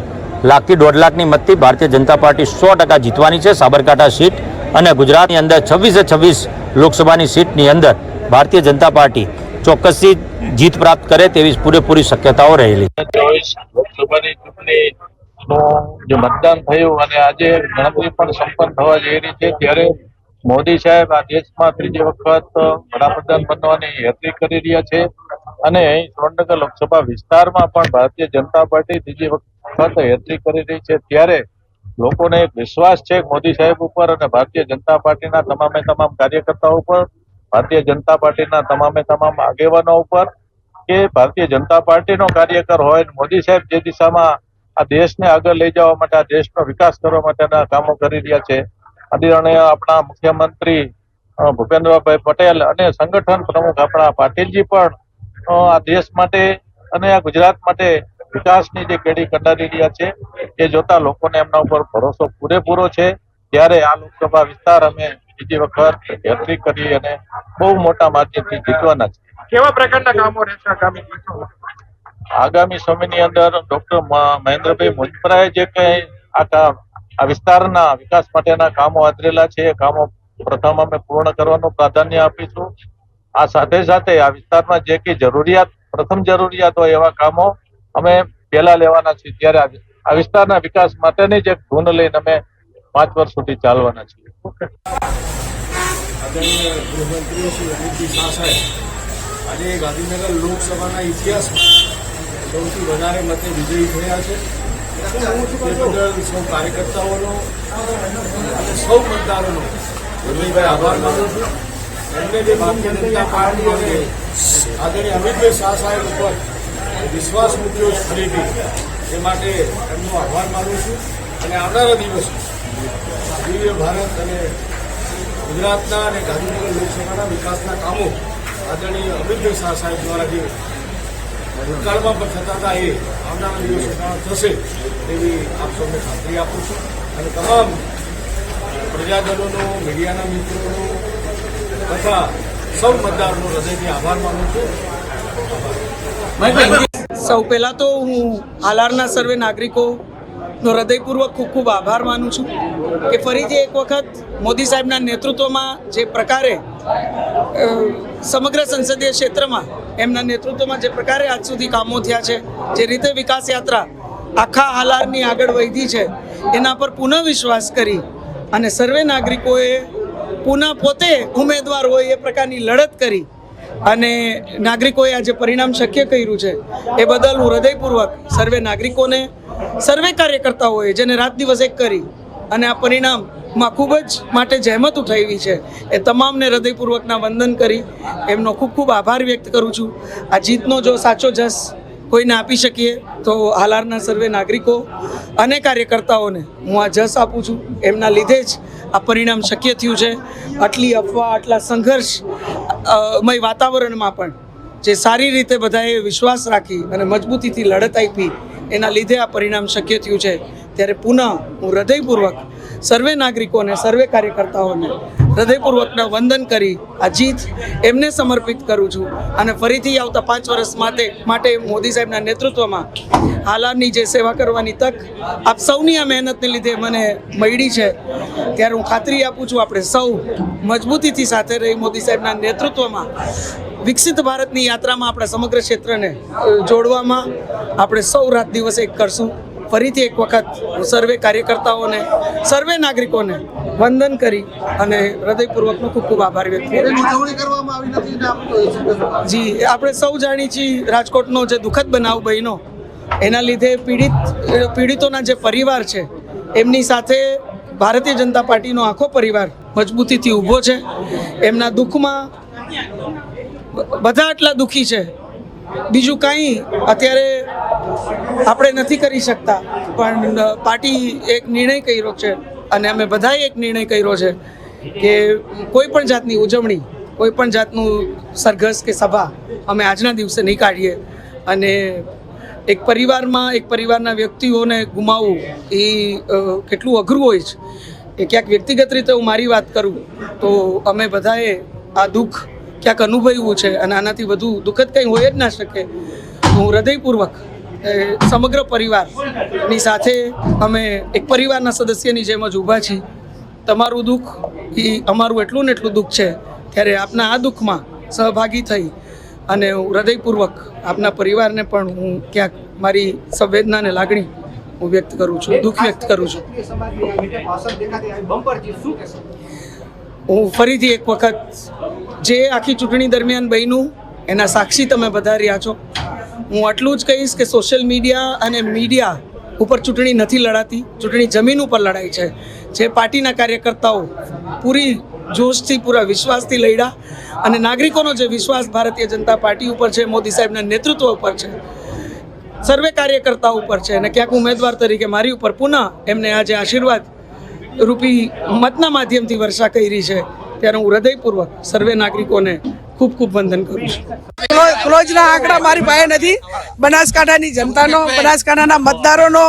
લાખથી 1.5 લાખની મતથી ભારતીય જનતા પાર્ટી 100% જીતવાની છે સાબરકાંઠા સીટ, અને ગુજરાતની અંદર 26 લોકસભાની સીટની અંદર ભારતીય જનતા પાર્ટી ચોક્કસથી જીત પ્રાપ્ત કરે તેવી પૂરેપૂરી શક્યતાઓ રહેલી. 24 લોકસભાની ચૂંટણીનું જે મતદાન થયું અને આજે ગણતરી પણ સંપન્ન થવા જઈ રહી છે, ત્યારે મોદી સાહેબ આ દેશમાં ત્રીજી વખત વડાપ્રધાન બનવાની હેત્રી કરી રહ્યા છે અને અહીં સુરેન્દ્રનગર લોકસભા વિસ્તારમાં પણ ભારતીય જનતા પાર્ટી ત્રીજી વખત હેત્રી કરી રહી છે. ત્યારે લોકોને એક વિશ્વાસ છે મોદી સાહેબ ઉપર અને ભારતીય જનતા પાર્ટીના તમામે તમામ કાર્યકર્તાઓ ઉપર, ભારતીય જનતા પાર્ટીના તમામે તમામ આગેવાનો ઉપર, કે ભારતીય જનતા પાર્ટીનો કાર્યકર હોય, મોદી સાહેબ જે દિશામાં આ દેશને આગળ લઈ જવા માટે, આ દેશનો વિકાસ કરવા માટેના કામો કરી રહ્યા છે. આદરણીય આપણા મુખ્યમંત્રી ભૂપેન્દ્રભાઈ પટેલ અને સંગઠન પ્રમુખ આપણા પાટીલજી પણ આ દેશ માટે અને આ ગુજરાત માટે વિકાસની જે કેડી કંડારી રહ્યા છે એ જોતા લોકોને એમના ઉપર ભરોસો પૂરેપૂરો છે. ત્યારે આ લોકસભા વિસ્તાર અમે બીજી વખત હેત્રી કરી અને બહુ મોટા માધ્યમથી જીતવાના છે. કેવા પ્રકારના કામો રહેશે આગામી સમયની અંદર ડોક્ટર મહેન્દ્રભાઈ મુંજપરાએ જે કંઈ આ વિસ્તારના વિકાસ માટેના કામો આદરેલા છે, એ કામો પ્રથમ અમે પૂર્ણ કરવાનું પ્રાધાન્ય આપીશું. આ સાથે સાથે આ વિસ્તારમાં જે કંઈ જરૂરિયાત, પ્રથમ જરૂરિયાત હોય એવા કામો અમે પહેલા લેવાના છીએ. ત્યારે આ વિસ્તારના વિકાસ માટેની જ એક ધૂન લઈને અમે 5 વર્ષ સુધી ચાલવાના છીએ. આદરણીય ગૃહમંત્રી શ્રી અમિતજી શાહ સાહેબ આજે ગાંધીનગર લોકસભાના ઇતિહાસમાં સૌથી વધારે મતે વિજયી થયા છે. તે બદલ સૌ કાર્યકર્તાઓનો અને સૌ મતદારોનો રવિભાઈ આભાર માનું છું. એમને જે ભારતીય જનતા પાર્ટી અને આદરણીય અમિતભાઈ શાહ સાહેબ ઉપર વિશ્વાસ મૂક્યો ફરીથી, એ માટે એમનો આભાર માનું છું. અને આવનારા દિવસો દિવ્ય ભારત અને ગુજરાતના અને ગાંધીનગર લોકસભાના વિકાસના કામો આદરણીય અમિતભાઈ શાહ સાહેબ દ્વારા જે ભૂતકાળમાં પણ થતા હતા એ આવનારા દિવસોમાં થશે એવી આપ સૌને ખાતરી આપું છું. અને તમામ પ્રજાજનોનો, મીડિયાના મિત્રોનો તથા સૌ મતદારોનો હૃદયથી આભાર માનું છું. સૌ પહેલાં તો હું હાલારના સર્વે નાગરિકોનો હૃદયપૂર્વક ખૂબ ખૂબ આભાર માનું છું કે ફરીથી એક વખત મોદી સાહેબના નેતૃત્વમાં જે પ્રકારે સમગ્ર સંસદીય ક્ષેત્રમાં એમના નેતૃત્વમાં જે પ્રકારે આજ સુધી કામો થયા છે, જે રીતે વિકાસ યાત્રા આખા હાલારની આગળ વધી છે, એના પર પુનઃ વિશ્વાસ કરી અને સર્વે નાગરિકોએ પુનઃ પોતે ઉમેદવાર હોય એ પ્રકારની લડત કરી અને નાગરિકોએ આજે પરિણામ શક્ય કર્યું છે. એ બદલ હું હૃદયપૂર્વક સર્વે નાગરિકોને, સર્વે કાર્યકર્તાઓએ જેને રાત દિવસ એક કરી અને આ પરિણામમાં ખૂબ જ માટે જહેમત ઉઠાવી છે, એ તમામને હૃદયપૂર્વકના વંદન કરી એમનો ખૂબ ખૂબ આભાર વ્યક્ત કરું છું. આ જીતનો જો સાચો જશ કોઈને આપી શકીએ તો હાલારના સર્વે નાગરિકો અને કાર્યકર્તાઓને હું આ જશ આપું છું. એમના લીધે જ આ પરિણામ શક્ય થયું છે. આટલી અફવા, આટલા સંઘર્ષમય વાતાવરણમાં પણ જે સારી રીતે બધાએ વિશ્વાસ રાખી અને મજબૂતીથી લડત આપી, એના લીધે આ પરિણામ શક્ય થયું છે. ત્યારે પુનઃ હું હૃદયપૂર્વક સર્વે નાગરિકોને, સર્વે કાર્યકર્તાઓને હૃદયપૂર્વકના વંદન કરી આ જીત એમને સમર્પિત કરું છું. અને ફરીથી આવતા 5 વર્ષ માટે મોદી સાહેબના નેતૃત્વમાં હાલારની જે સેવા કરવાની તક આપ સૌની આ મહેનતને લીધે મને મળી છે, ત્યારે હું ખાતરી આપું છું આપણે સૌ મજબૂતીથી સાથે રહી મોદી સાહેબના નેતૃત્વમાં વિકસિત ભારતની યાત્રામાં આપણા સમગ્ર ક્ષેત્રને જોડવામાં આપણે સૌ રાત દિવસ એક કરશું. ફરીથી એક વખત હું સર્વે કાર્યકર્તાઓને, સર્વે નાગરિકોને વંદન કરી અને હૃદયપૂર્વકનો ખૂબ ખૂબ આભાર વ્યક્ત કરું જી. આપણે સૌ જાણીએ છીએ રાજકોટનો જે દુઃખદ બનાવ બન્યો એના લીધે પીડિતોના જે પરિવાર છે એમની સાથે ભારતીય જનતા પાર્ટીનો આખો પરિવાર મજબૂતીથી ઊભો છે. એમના દુઃખમાં બધા આટલા દુઃખી છે, બીજું કાંઈ અત્યારે આપણે નથી કરી શકતા, પણ પાર્ટી એક નિર્ણય કર્યો છે અને અમે બધાએ એક નિર્ણય કર્યો છે કે કોઈ પણ જાતની ઉજવણી, કોઈ પણ જાતનું સરઘસ કે સભા અમે આજના દિવસે નહીં કાઢીએ. અને એક પરિવારના વ્યક્તિઓને ગુમાવવું એ કેટલું અઘરું હોય છે. એ ક્યાંક વ્યક્તિગત રીતે હું મારી વાત કરું તો અમે બધાએ આ દુઃખ ક્યાંક અનુભવ્યું છે અને આનાથી વધુ દુઃખદ કંઈ હોય જ ના શકે. હું હૃદયપૂર્વક સમગ્ર પરિવારની સાથે અમે એક પરિવારના સદસ્યની જેમ જ ઊભા છીએ. તમારું દુઃખ એ અમારું એટલું ને એટલું દુઃખ છે, ત્યારે આપના આ દુઃખમાં સહભાગી થઈ અને હું હૃદયપૂર્વક આપના પરિવારને પણ હું ક્યાંક મારી સંવેદના અને લાગણી હું વ્યક્ત કરું છું, દુઃખ વ્યક્ત કરું છું. હું ફરીથી એક વખત જે આખી ચૂંટણી દરમિયાન બન્યું એના સાક્ષી તમે બધા રહ્યા છો. હું આટલું જ કહીશ કે સોશિયલ મીડિયા અને મીડિયા ઉપર ચૂંટણી નથી લડાતી, ચૂંટણી જમીન ઉપર લડાઈ છે. જે પાર્ટીના કાર્યકર્તાઓ પૂરી જોશથી, પૂરા વિશ્વાસથી લડ્યા અને નાગરિકોનો જે વિશ્વાસ ભારતીય જનતા પાર્ટી ઉપર છે, મોદી સાહેબના નેતૃત્વ ઉપર છે, સર્વે કાર્યકર્તાઓ ઉપર છે અને ક્યાંક ઉમેદવાર તરીકે મારી ઉપર પુનઃ એમને આજે આશીર્વાદ રૂપી મતના માધ્યમથી વર્ષા કરી છે, ત્યારે હું હૃદયપૂર્વક સર્વે નાગરિકોને ખૂબ ખૂબ વંદન કરું છું. ક્લોઝના આંકડા મારી પાસે નથી. બનાસકાંઠાની જનતાનો, બનાસકાંઠાના મતદારોનો,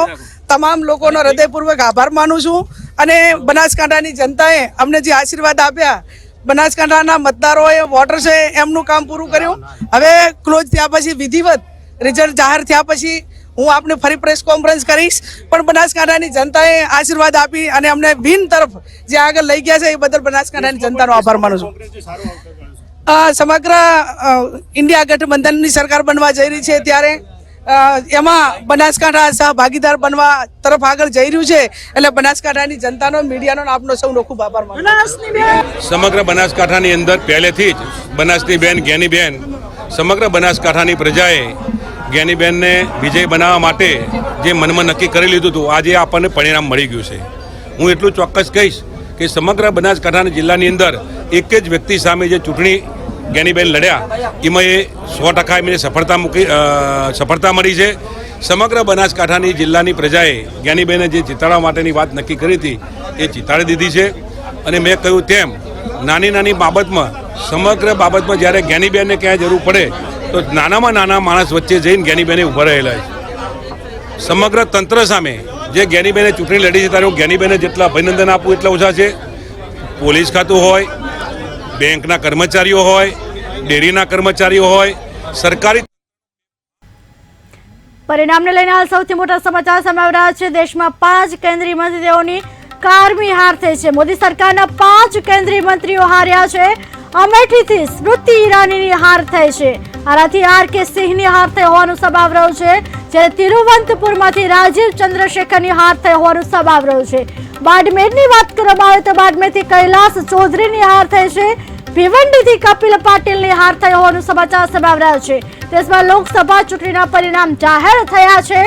તમામ લોકોનો હૃદયપૂર્વક આભાર માનું છું. અને બનાસકાંઠાની જનતાએ અમને જે આશીર્વાદ આપ્યા, બનાસકાંઠાના મતદારોએ, વોટર્સે એમનું કામ પૂરું કર્યું. હવે ક્લોઝ થયા પછી વિધિવત રિઝલ્ટ જાહેર થયા પછી હું આપને ફરી પ્રેસ કોન્ફરન્સ કરીશ. પણ બનાસકાંઠાની જનતાએ આશીર્વાદ આપી અને અમને વિન તરફ જે આગળ લઈ ગયા છે એ બદલ બનાસકાંઠાની જનતાનો આભાર માનું છું. સમગ્ર ઇન્ડિયા ગઠબંધનની સરકાર બનવા જઈ રહી છે, ત્યારે એમાં બનાસકાંઠા સહભાગીદાર બનવા તરફ આગળ જઈ રહ્યું છે. એટલે બનાસકાંઠાની જનતાનો, મીડિયાનો, આપનો સૌનો ખૂબ આભાર માનું. સમગ્ર બનાસકાંઠાની અંદર પહેલેથી જ બનાસની બેન, જ્ઞાનીબેન, સમગ્ર બનાસકાંઠાની પ્રજાએ જ્ઞાનીબેનને વિજય બનાવવા માટે જે મનમાં નક્કી કરી લીધું હતું, આજે આપણને પરિણામ મળી ગયું છે. હું એટલું ચોક્કસ કહીશ કે સમગ્ર બનાસકાંઠાના જિલ્લાની અંદર એક જ વ્યક્તિ સામે જે ચૂંટણી જ્ઞાનીબેન લડ્યા એમાં એ 100% એમને સફળતા મળી છે. સમગ્ર બનાસકાંઠાની જિલ્લાની પ્રજાએ જ્ઞાનીબેને જે જીતાડવા માટેની વાત નક્કી કરી હતી એ જીતાડી દીધી છે. અને મેં કહ્યું તેમ નાની નાની બાબતમાં, સમગ્ર બાબતમાં જ્યારે જ્ઞાનીબેનને ક્યાંય જરૂર પડે તો નાનામાં નાના માણસ વચ્ચે જઈને જ્ઞાનીબેને ઊભા રહેલા છે. સમગ્ર તંત્ર સામે જે જ્ઞાનીબેને ચૂંટણી લડી છે, ત્યારે હું જ્ઞાનીબેને જેટલા અભિનંદન આપું એટલા ઓછા છે. પોલીસ ખાતું હોય, બેંકના કર્મચારીઓ હોય, ડેરીના કર્મચારીઓ હોય, સરકારી. પરિણામને લઈને હાલ સૌથી મોટા સમાચાર સામે આવી રહ્યા છે. દેશમાં 5 કેન્દ્રીય મંત્રીઓની કારમી હાર થઈ છે. મોદી સરકારના 5 કેન્દ્રીય મંત્રીઓ હાર્યા છે. અમેઠીથી સ્મૃતિ ઈરાનીની હાર થઈ છે. આનાથી આર.કે. સિંહની હાર થઈ હોવાનું સબાવ રહ્યું છે. જ્યારે તિરુવનંતપુરમાંથી રાજીવ ચંદ્રશેખરની હાર થઈ હોવાનું સબાવ રહ્યું છે. બાડમેરની વાત કરવામાં આવે તો બાડમેરથી કૈલાસ ચૌધરીની હાર થઈ છે. ભિવંડીથી કપિલ પાટીલની હાર થઈ હોવાનું સમાચાર સબાવ રહ્યા છે. દેશમાં લોકસભા ચૂંટણીના પરિણામ જાહેર થયા છે.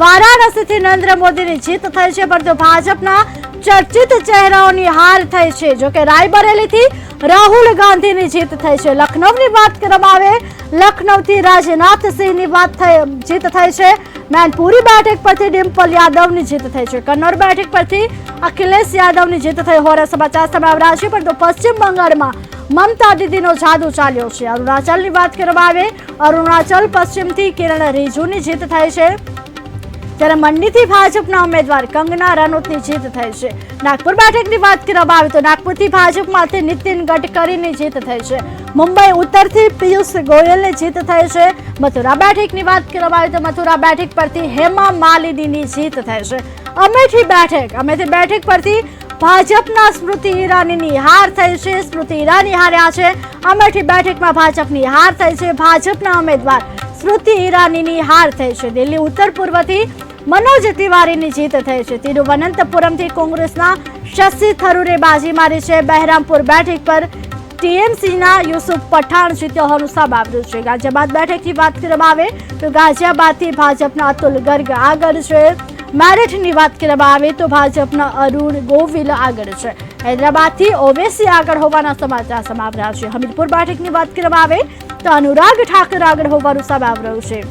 વારાણસીથી નરેન્દ્ર મોદીની જીત થઈ છે, પરંતુ ભાજપના ચર્ચિત ચહેરાઓની હાર થઈ છે. જોકે રાયબરેલીથી રાહુલ ગાંધીની જીત થઈ છે. લખનૌની વાત કરવામાં આવે, લખનૌથી રાજનાથ સિંહની જીત થઈ છે. मैनपुरी बैठक परथी डिम्पल यादवनी जीत थई छे। कन्नौर बैठक परथी अखिलेश यादवनी जीत थई होवाना समाचार सामे આવી રહ્યા છે। પરંતુ પશ્ચિમ બંગાળમાં મમતા દીદીનો જાદુ ચાલ્યો છે। અરુણાચલની વાત કરવામાં આવે, અરુણાચલ પશ્ચિમથી કિરણ રિજુની જીત થઈ છે, જ્યારે મંડીથી ભાજપના ઉમેદવાર કંગના રનૌતની જીત થઈ છે। નાગપુર બેઠકની વાત કરવામાં આવે તો નાગપુરથી ભાજપમાંથી નીતિન ગડકરીની જીત થઈ છે। મુંબઈ ઉત્તરથી પિયુષ ગોયલની જીત થઈ છે। મથુરા બેઠકની વાત કરવામાં આવે તો મથુરા બેઠક પરથી હેમા માલિનીની જીત થઈ છે। અમેઠી બેઠક પરથી ભાજપના સ્મૃતિ ઈરાનીની હાર થઈ છે। સ્મૃતિ ઈરાની હાર્યા છે। અમેઠી બેઠકમાં ભાજપની હાર થઈ છે। ભાજપના ઉમેદવાર સ્મૃતિ ઈરાનીની હાર થઈ છે। દિલ્હી ઉત્તર પૂર્વથી મનોજ તિવારીની જીત થઈ છે। તિરુવનંતપુરમથી કોંગ્રેસના શશી થરૂરે બાજી મારી છે। બહેરામપુર બેઠક પર ટીએમસીના યુસુફ પઠાણ જીત્યો હોવાનું સામે આવ્યું છે। ગાઝિયાબાદ બેઠકની વાત કરવામાં આવે તો ગાઝિયાબાદથી ભાજપના અતુલ ગર્ગ આગળ છે। મેરઠની વાત કરવામાં આવે તો ભાજપના અરુણ ગોવિલ આગળ છે। હૈદરાબાદથી ઓવેસી આગળ હોવાના સમાચાર સામે આવ્યા છે। હમીરપુર બેઠકની વાત કરવામાં આવે તો અનુરાગ ઠાકર આગળ હોવાનું સામે આવ્યું છે।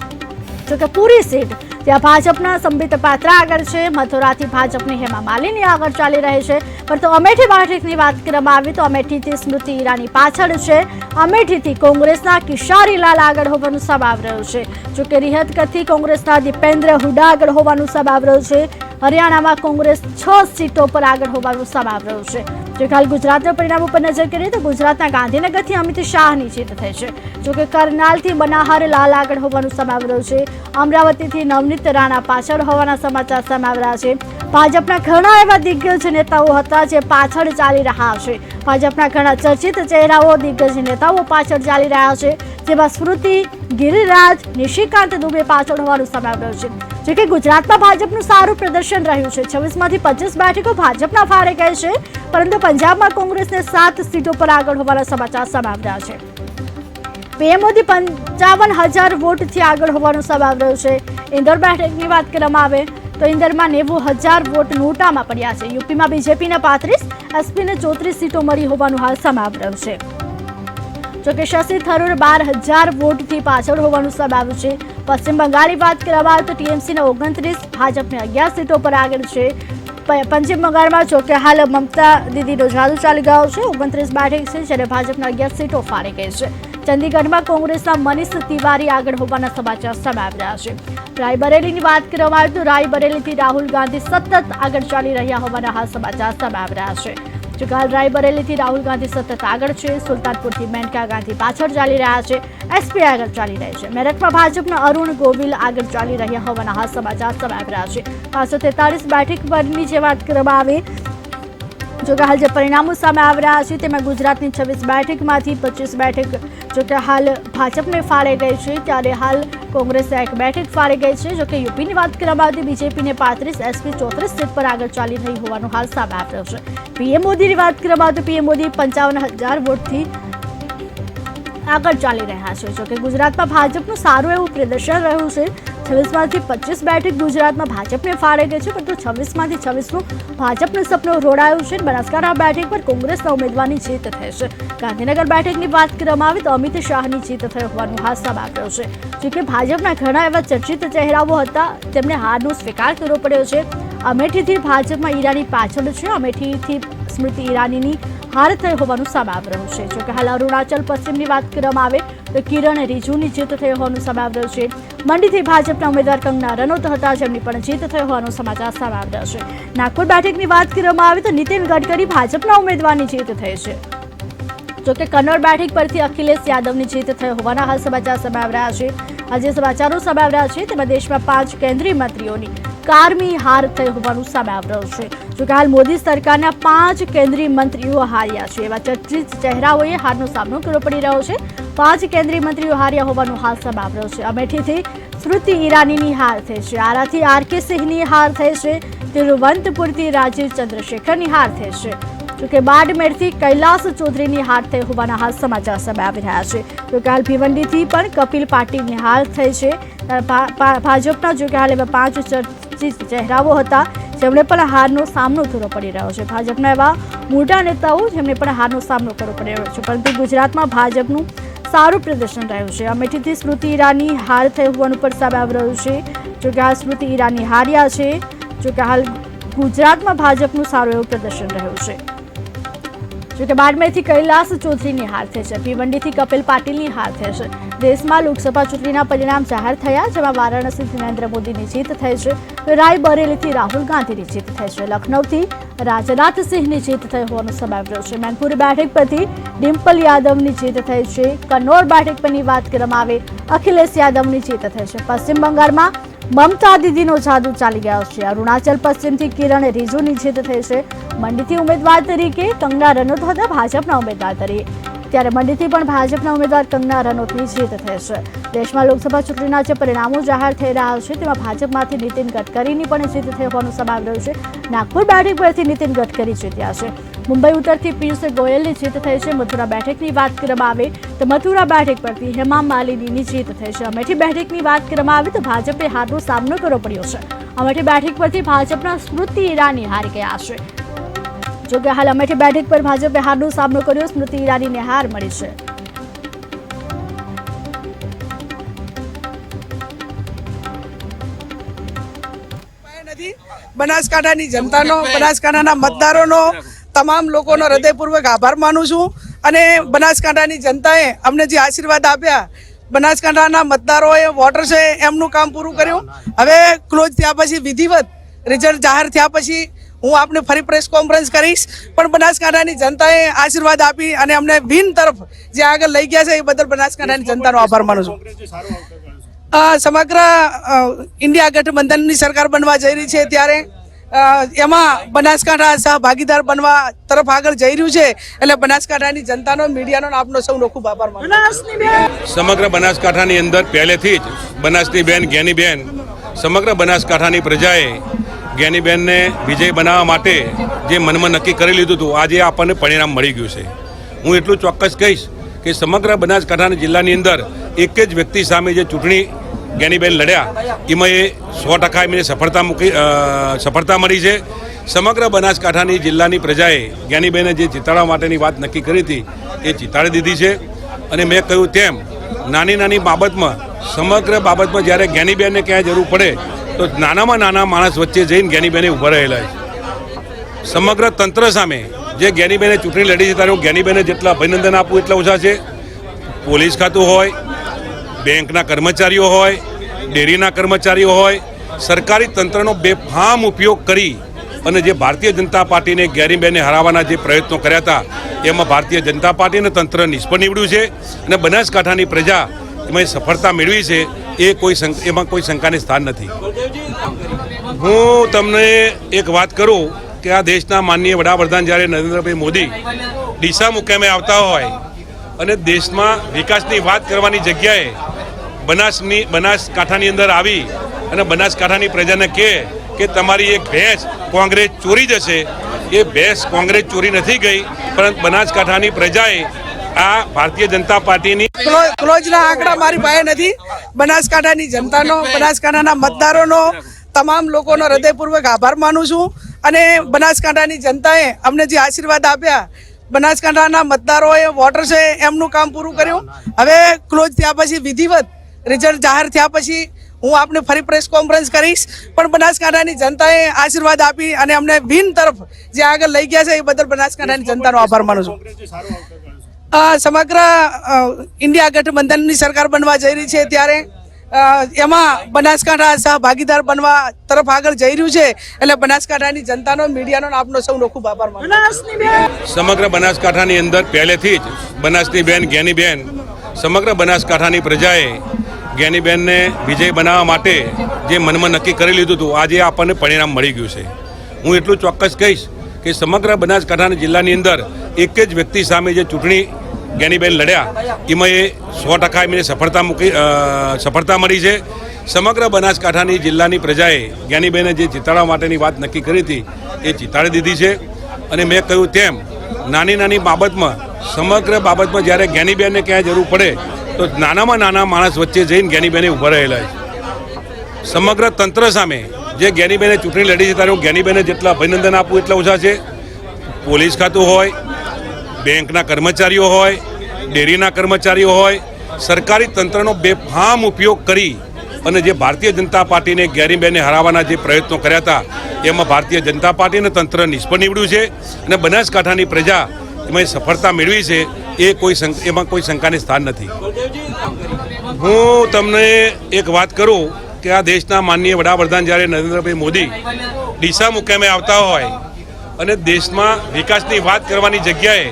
જોકે પૂરી સીટ ત્યાં ભાજપના સંબિત પાત્રા આગળ છે। મથુરાથી ભાજપની હેમા માલિની આગળ ચાલી રહી છે। પરંતુ અમેઠી બેઠકની વાત કરવામાં આવે તો અમેઠીથી સ્મૃતિ ઈરાની પાછળ છે। અમેઠીથી કોંગ્રેસના કિશારીલાલ આગળ હોવાનું સામે આવી રહ્યું છે। જોકે રિહતગઢથી કોંગ્રેસના દીપેન્દ્ર હુડા આગળ હોવાનું સામે આવી રહ્યું છે। હરિયાણામાં કોંગ્રેસ 6 સીટો પર આગળ હોવાનું સામે આવી રહ્યું છે। જો હાલ ગુજરાતના પરિણામો પર નજર કરીએ તો ગુજરાતના ગાંધીનગરથી અમિત શાહની જીત થઈ છે। જોકે કરનાલથી મનોહર લાલ આગળ હોવાનું સામે આવી રહ્યું છે। અમરાવતીથી નવનીત રાણા પાછળ હોવાના સમાચાર સામે આવી રહ્યા છે। ભાજપના ઘણા એવા દિગ્ગજ નેતાઓ હતા જે પાછળ ચાલી રહ્યા છે। ભાજપના ઘણા ચર્ચિત ચહેરાઓ દિગ્ગજ નેતાઓ પાછળ ચાલી રહ્યા છે, જેમાં સ્મૃતિ, ગિરિરાજ, નિશિકાંત દુબે પાછળ હોવાનું સામે આવી રહ્યું છે। જોકે ગુજરાતમાં ભાજપનું સારું પ્રદર્શન રહ્યું છે। 26માંથી 25 બેઠકો ભાજપના ફાળે ગઈ છે, પરંતુ પંજાબમાં કોંગ્રેસને 7 સીટો પર આગળ હોવાના સમાચાર સામે આવી રહ્યા છે। પીએમ મોદી 55,000 વોટથી આગળ હોવાનું સામે આવી રહ્યું છે। ઇન્દોર બેઠકની વાત કરવામાં આવે તો ઇન્દોરમાં 90,000 વોટ નોટામાં પડ્યા છે। યુપીમાં બીજેપીને 35, એસપીને 34 સીટો મળી હોવાનું હાલ સામે આવી રહ્યું છે। જોકે શશી થરૂર 12,000 વોટથી પાછળ હોવાનું સામે આવ્યું છે। પશ્ચિમ બંગાળની વાત કરવામાં આવે તો ટીએમસીના 29, ભાજપને 11 સીટો પર આગળ છે। પશ્ચિમ બંગાળમાં જોકે હાલ મમતા દીદીનો જાદુ ચાલી ગયો છે। 29 બેઠક છે, જ્યારે ભાજપના 11 સીટો ફાળી ગઈ છે। ચંદીગઢમાં કોંગ્રેસના મનીષ તિવારી આગળ હોવાના સમાચાર સામે આવી રહ્યા છે। રાયબરેલીની વાત કરવામાં આવે તો રાયબરેલીથી રાહુલ ગાંધી સતત આગળ ચાલી રહ્યા હોવાના હાલ સમાચાર સામે આવી રહ્યા છે। જોકે હાલ રાયબરેલીથી રાહુલ ગાંધી સતત આગળ છે। સુલતાનપુરથી મેનકા ગાંધી પાછળ ચાલી રહ્યા છે। એસપી આગળ ચાલી રહી છે। મેરઠમાં ભાજપના અરુણ ગોવિલ આગળ ચાલી રહ્યા હોવાના હાલ સમાચાર સામે આવી રહ્યા છે। 543 બેઠક પરની જે વાત કરવામાં આવે જોકે હાલ જે પરિણામો સામે આવી રહ્યા છે તેમાં ગુજરાતની 26 બેઠકમાંથી 25 બેઠક જોકે હાલ ભાજપને ફાળે ગઈ છે, ત્યારે હાલ કોંગ્રેસે 1 બેઠક ફાળે ગઈ છે। જોકે યુપીની વાત કરવામાં આવતી બીજેપીને 35, એસપી 34 સીટ પર આગળ ચાલી રહી હોવાનું હાલ સામે આવી રહ્યું છે। પીએમ મોદીની વાત કરવામાં આવતી પીએમ મોદી 55,000 વોટથી આગળ ચાલી રહ્યા છે। જોકે ગુજરાતમાં ભાજપનું સારું એવું પ્રદર્શન રહ્યું છે। 26માંથી 25 બેઠક ગુજરાતમાં ભાજપને ફાળે ગઈ છે, પરંતુ 26માંથી 26નું ભાજપનું સપનું રોડાયું છે। બનાસકાંઠા બેઠક પર કોંગ્રેસના ઉમેદવારની જીત થઈ છે। ગાંધીનગર બેઠકની વાત કરવામાં આવે તો અમિત શાહની જીત થઈ હોવાનું હાલ સામે આવી રહ્યું છે। જોકે ભાજપના ઘણા એવા ચર્ચિત ચહેરાઓ હતા, તેમને હારનો સ્વીકાર કરવો પડ્યો છે। અમેઠીથી ભાજપમાં ઈરાની પાછળ છે। અમેઠીથી સ્મૃતિ ઈરાનીની હાર થઈ હોવાનું સામે આવી રહ્યું છે। જોકે હાલ અરુણાચલ પશ્ચિમની વાત કરવામાં આવે તો કિરણ રિજુની જીત થઈ હોવાનું સામે આવી રહ્યું છે। મંડીથી ભાજપના ઉમેદવાર કંગના રનૌત હતા, જેમની પણ જીત થઈ હોવાનો સમાચાર સામે આવી રહ્યો છે। નાગપુર બેઠકની વાત કરવામાં આવે તો નીતિન ગડકરી ભાજપના ઉમેદવારની જીત થઈ છે। જોકે કન્નોડ બેઠક પરથી અખિલેશ યાદવની જીત થઈ હોવાના હાલ સમાચાર સામે આવી રહ્યા છે। આજે સમાચારો સામે આવી રહ્યા છે તેમાં દેશમાં 5 કેન્દ્રીય મંત્રીઓની 11મી હાર થઈ હોવાનું સામે આવી રહ્યું છે। જોકે હાલ મોદી સરકારના 5 કેન્દ્રીય મંત્રીઓ હાર્યા છે, એવા ચર્ચિત ચહેરાઓએ હારનો સામનો કરવો પડી રહ્યો છે। 5 કેન્દ્રીય મંત્રીઓ હાર્યા હોવાનું હાલ સામે આવી રહ્યું છે। અમેઠીથી સ્મૃતિ ઈરાનીની હાર થઈ છે। આરાથી આરકે સિંહની હાર થઈ છે। તિરુવનંતપુરથી રાજીવ ચંદ્રશેખરની હાર થઈ છે। જોકે બાડમેરથી કૈલાસ ચૌધરીની હાર થઈ હોવાના હાલ સમાચાર સામે આવી રહ્યા છે। જોકે હાલ ભિવંડીથી પણ કપિલ પાટીલની હાર થઈ છે। ભાજપના જોકે હાલ એવા 5 ચર્ચિત ચહેરાઓ હતા, જેમણે પણ હારનો સામનો કરવો પડી રહ્યો છે। ભાજપના એવા મોટા નેતાઓ જેમને પણ હારનો સામનો કરવો પડી રહ્યો છે, પરંતુ ગુજરાતમાં ભાજપનું સારું પ્રદર્શન રહ્યું છે। અમેઠીથી સ્મૃતિ ઈરાની હાર થઈ હોવાનું પણ સામે આવી રહ્યું છે। જોકે હાલ સ્મૃતિ ઈરાની હાર્યા છે। જોકે હાલ ગુજરાતમાં ભાજપનું સારું એવું પ્રદર્શન રહ્યું છે। જોકે બાડમેરથી કૈલાસ ચૌધરીની હાર થઈ છે। ભિવંડીથી કપિલ પાટીલની હાર થઈ છે। દેશમાં લોકસભા ચૂંટણીના પરિણામ જાહેર થયા, જેમાં વારાણસીથી નરેન્દ્ર મોદીની જીત થઈ છે। રાયબરેલીથી રાહુલ ગાંધીની જીત થઈ છે। લખનૌથી રાજનાથ સિંહની જીત થઈ હોવાનું સામે આવી રહ્યું છે। મેનપુર બેઠક પરથી ડિમ્પલ યાદવની જીત થઈ છે। કન્નોડ બેઠક પરની વાત કરવામાં આવે અખિલેશ યાદવની જીત થઈ છે। પશ્ચિમ બંગાળમાં મમતા દીદીનો જાદુ ચાલી ગયો છે। અરુણાચલ પશ્ચિમથી કિરણ રિજુની જીત થઈ છે। મંડીથી ઉમેદવાર તરીકે કંગના રનૌત હતા ભાજપના ઉમેદવાર તરીકે। ત્યારે મંડીથી પણ ભાજપના ઉમેદવાર કંગના રનૌતની જીત થઈ છે. દેશમાં લોકસભા ચૂંટણીના જે પરિણામો જાહેર થઈ રહ્યા છે તેમાં ભાજપમાંથી નીતિન ગડકરીની પણ જીત થઈ હોવાનું સામે આવી રહ્યું છે. નાગપુર બેઠક પરથી નીતિન ગડકરી જીત્યા છે. મુંબઈ ઉત્તરથી પિયુષ ગોયલની જીત થઈ છે. મથુરા બેઠકની વાત કરવામાં આવે તો મથુરા બેઠક પરથી હેમા માલિનીની જીત થઈ છે. અમેઠી બેઠકની વાત કરવામાં આવે તો ભાજપે હારનો સામનો કરવો પડ્યો છે. અમેઠી બેઠક પરથી ભાજપના સ્મૃતિ ઈરાની હારી ગયા છે. જોકે હાલ અમેઠી બેઠક પર ભાજપે હારનો સામનો કર્યો. સ્મૃતિ ઈરાનીને હાર મળી છે. બનાસકાંઠાની જનતાનો, બનાસકાંઠાના મતદારોનો, તમામ લોકોનો હૃદયપૂર્વક આભાર માનું છું. અને બનાસકાંઠાની જનતાએ અમને જે આશીર્વાદ આપ્યા, બનાસકાંઠાના મતદારોએ, વોટર્સે એમનું કામ પૂરું કર્યું. હવે ક્લોઝ થયા પછી, વિધિવત રિઝલ્ટ જાહેર થયા પછી હું આપને ફરી પ્રેસ કોન્ફરન્સ કરીશ. પણ બનાસકાંઠાની જનતાએ આશીર્વાદ આપી અને અમને વિન તરફ જે આગળ લઈ ગયા છે એ બદલ બનાસકાંઠાની જનતાનો આભાર માનું છું. સમગ્ર ઇન્ડિયા ગઠબંધનની સરકાર બનવા જઈ રહી છે ત્યારે એમાં બનાસકાંઠા સહભાગીદાર બનવા તરફ આગળ જઈ રહ્યું છે. એટલે બનાસકાંઠાની જનતાનો, મીડિયાનો આપનો સૌનો ખૂબ આભાર માનું. સમગ્ર બનાસકાંઠાની અંદર પહેલેથી જ બનાસની બેન જ્ઞાનીબેન, સમગ્ર બનાસકાંઠાની પ્રજાએ જ્ઞાનીબેનને વિજય બનાવવા માટે જે મનમાં નક્કી કરી લીધું હતું, આજે આપણને પરિણામ મળી ગયું છે. હું એટલું ચોક્કસ કહીશ કે સમગ્ર બનાસકાંઠાના જિલ્લાની અંદર એક જ વ્યક્તિ સામે જે ચૂંટણી જ્ઞાનીબેન લડ્યા એમાં એ 100% એમને સફળતા મળી છે. સમગ્ર બનાસકાંઠાની જિલ્લાની પ્રજાએ જ્ઞાનીબેને જે જીતાડવા માટેની વાત નક્કી કરી હતી એ જીતાડી દીધી છે. અને મેં કહ્યું તેમ નાની નાની બાબતમાં, સમગ્ર બાબતમાં જ્યારે જ્ઞાનીબેનને ક્યાંય જરૂર પડે તો નાનામાં નાના માણસ વચ્ચે જઈને જ્ઞાનીબેને ઊભા રહેલા છે. સમગ્ર તંત્ર સામે જે જ્ઞાનીબેને ચૂંટણી લડી છે ત્યારે હું જ્ઞાનીબેને જેટલા અભિનંદન આપું એટલા ઓછા છે. પોલીસ ખાતું હોય, બેંકના કર્મચારીઓ હોય, ડેરીના કર્મચારીઓ હોય, સરકારી તંત્રનો બેફામ ઉપયોગ કરી અને જે ભારતીય જનતા પાર્ટીને જ્ઞાનીબેનને હરાવવાના જે પ્રયત્નો કર્યા હતા એમાં ભારતીય જનતા પાર્ટી અને તંત્ર નિષ્ફળ નીવડ્યું છે. અને બનાસકાંઠાની પ્રજા એમાં સફળતા મેળવી છે એમાં કોઈ શંકાને સ્થાન નથી. હું તમને એક વાત કરું કે આ દેશના માનનીય વડાપ્રધાન જ્યારે નરેન્દ્રભાઈ મોદી ડીસા મુકામે આવતા હોય અને દેશમાં વિકાસની વાત કરવાની જગ્યાએ બનાસકાંઠાની અંદર આવી અને બનાસકાંઠાની પ્રજાને કહે કે તમારી એક ભેંસ કોંગ્રેસ ચોરી જશે, એ ભેંસ કોંગ્રેસ ચોરી નથી ગઈ, પરંતુ બનાસકાંઠાની પ્રજાએ આ ભારતીય જનતા પાર્ટીની ક્લોઝના આંકડા મારી પાસે નથી. બનાસકાંઠાની જનતાનો, બનાસકાંઠાના મતદારોનો, તમામ લોકોનો હૃદયપૂર્વક આભાર માનું છું. અને બનાસકાંઠાની જનતાએ અમને જે આશીર્વાદ આપ્યા, બનાસકાંઠાના મતદારોએ, વોટર્સે એમનું કામ પૂરું કર્યું. હવે ક્લોઝ થયા પછી, વિધિવત રિઝલ્ટ જાહેર થયા પછી હું આપને ફરી પ્રેસ કોન્ફરન્સ કરીશ. પણ બનાસકાંઠાની જનતાએ આશીર્વાદ આપી અને અમને વિન તરફ જે આગળ લઈ ગયા છે એ બદલ બનાસકાંઠાની જનતાનો આભાર માનું છું. સમગ્ર ઇન્ડિયા ગઠબંધનની સરકાર બનવા જઈ રહી છે ત્યારે એમાં બનાસકાંઠા સહભાગીદાર બનવા તરફ આગળ જઈ રહ્યું છે. એટલે બનાસકાંઠાની જનતાનો, મીડિયાનો આપનો સૌનો ખૂબ આભાર માનું. સમગ્ર બનાસકાંઠાની અંદર પહેલેથી જ બનાસની બેન જ્ઞાનીબેન, સમગ્ર બનાસકાંઠાની પ્રજાએ જ્ઞાનીબેનને વિજય બનાવવા માટે જે મનમાં નક્કી કરી લીધું હતું આજે આપણને પરિણામ મળી ગયું છે. હું એટલું ચોક્કસ કહીશ કે સમગ્ર બનાસકાંઠાના જિલ્લાની અંદર એક જ વ્યક્તિ સામે જે ચૂંટણી જ્ઞાનીબેન લડ્યા એમાં એ 100% એમને સફળતા મળી છે. સમગ્ર બનાસકાંઠાની જિલ્લાની પ્રજાએ જ્ઞાનીબેને જે જીતાડવા માટેની વાત નક્કી કરી હતી એ જીતાડી દીધી છે. અને મેં કહ્યું તેમ નાની નાની બાબતમાં, સમગ્ર બાબતમાં જ્યારે જ્ઞાનીબેનને ક્યાંય જરૂર પડે તો નાનામાં નાના માણસ વચ્ચે જઈને જ્ઞાનીબેને ઊભા રહેલા છે. સમગ્ર તંત્ર સામે જે જ્ઞાનીબેને ચૂંટણી લડી છે ત્યારે હું જ્ઞાનીબેને જેટલા અભિનંદન આપું એટલા ઓછા છે. પોલીસ ખાતું હોય, બેંકના કર્મચારીઓ હોય, ડેરીના કર્મચારીઓ હોય, સરકારી તંત્રનો બેફામ ઉપયોગ કરી અને જે ભારતીય જનતા પાર્ટીને જ્ઞાનીબેનને હરાવવાના જે પ્રયત્નો કર્યા હતા એમાં ભારતીય જનતા પાર્ટી અને તંત્ર નિષ્ફળ નીવડ્યું છે. અને બનાસકાંઠાની પ્રજા એમાં સફળતા મેળવી છે એમાં કોઈ શંકાને સ્થાન નથી. હું તમને એક વાત કરું કે આ દેશના માનનીય વડાપ્રધાન જ્યારે નરેન્દ્રભાઈ મોદી ડીસા મુકામે આવતા હોય અને દેશમાં વિકાસની વાત કરવાની જગ્યાએ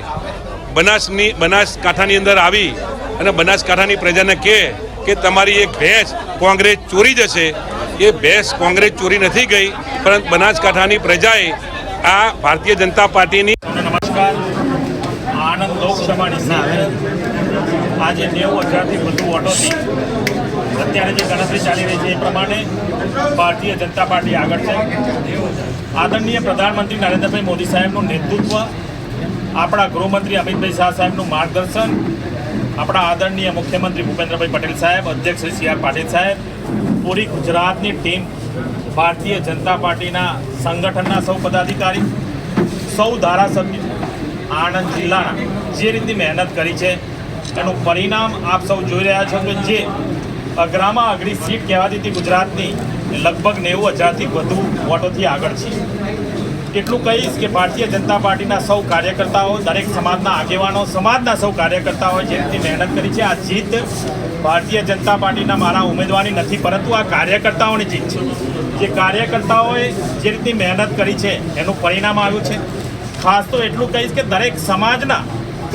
બનાસકાંઠાની અંદર આવી અને બનાસકાંઠાની પ્રજાને કહે કે તમારી એક ભેંસ કોંગ્રેસ ચોરી જશે, એ ભેંસ કોંગ્રેસ ચોરી નથી ગઈ, પરંતુ બનાસકાંઠાની પ્રજાએ આ ભારતીય જનતા પાર્ટીની નમસ્કાર. આણંદ લોકસભા પ્રમાણે આજે 90,000થી વધુ વોટોથી અત્યારે જે ગણતરી ચાલી રહી છે એ પ્રમાણે ભારતીય જનતા પાર્ટી આગળ છે. આદરણીય પ્રધાનમંત્રી નરેન્દ્રભાઈ મોદી સાહેબનું નેતૃત્વ, આપણા ગૃહમંત્રી અમિતભાઈ શાહ સાહેબનું માર્ગદર્શન, આપણા આદરણીય મુખ્યમંત્રી ભૂપેન્દ્રભાઈ પટેલ સાહેબ, અધ્યક્ષ શ્રી સી આર પાટીલ સાહેબ, પૂરી ગુજરાતની ટીમ, ભારતીય જનતા પાર્ટીના સંગઠનના સૌ પદાધિકારી, સૌ ધારાસભ્યો આણંદ જિલ્લાના જે રીતની મહેનત કરી છે એનું પરિણામ આપ સૌ જોઈ રહ્યા છો કે જે અઘરામાં અઘરી સીટ કહેવાતી હતી ગુજરાતની લગભગ 90,000થી વધુ વોટોથી આગળ છે. એટલું કહીશ કે ભારતીય જનતા પાર્ટીના સૌ કાર્યકર્તાઓ, દરેક સમાજના આગેવાનો, સમાજના સૌ કાર્યકર્તાઓએ જે રીતની મહેનત કરી છે, આ જીત ભારતીય જનતા પાર્ટીના મારા ઉમેદવારની નથી, પરંતુ આ કાર્યકર્તાઓની જીત છે. જે કાર્યકર્તાઓએ જે રીતની મહેનત કરી છે એનું પરિણામ આવ્યું છે. ખાસ તો એટલું કહીશ કે દરેક સમાજના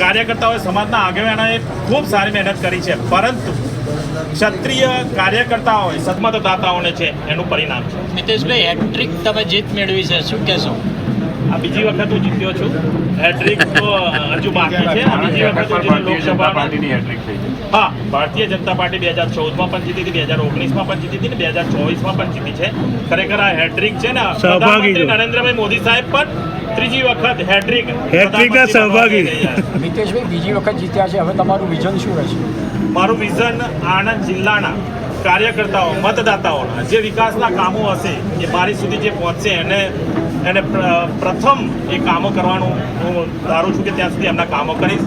કાર્યકર્તાઓએ, સમાજના આગેવાનોએ ખૂબ સારી મહેનત કરી છે, પરંતુ ક્ષત્રિય કાર્યકર્તાઓએ, સદમતદાતાઓને છે એનું પરિણામ છે. મિતેશભાઈ, હેટ્રિક તમે જીત મેળવી છે, શું કહેશો? આ બીજી વખત હું જીત્યો છું. હેટ્રિક તો હજુ બાકી છે. આ બીજી વખત હું જીત્યો લોકસભામાં. હા, ભારતીય જનતા પાર્ટી 2014માં પણ જીતી હતી, 2019માં પણ જીતી હતી ને 2024માં પણ જીતી છે. ખરેખર આ હેટ્રિક છે ને, પ્રધાનમંત્રી નરેન્દ્રભાઈ મોદી સાહેબ પણ ત્રીજી વખત હેટ્રિકના સહભાગી. મિતેશભાઈ, બીજી વખત જીત્યા છે, હવે તમારું વિઝન શું રહેશે? મારું વિઝન આણંદ જિલ્લાના કાર્યકર્તાઓ, મતદાતાઓના જે વિકાસના કામો હશે એ મારી સુધી જે પહોંચશે એને પ્રથમ એ કામો કરવાનું હું ધારું છું કે ત્યાં સુધી એમના કામો કરીશ.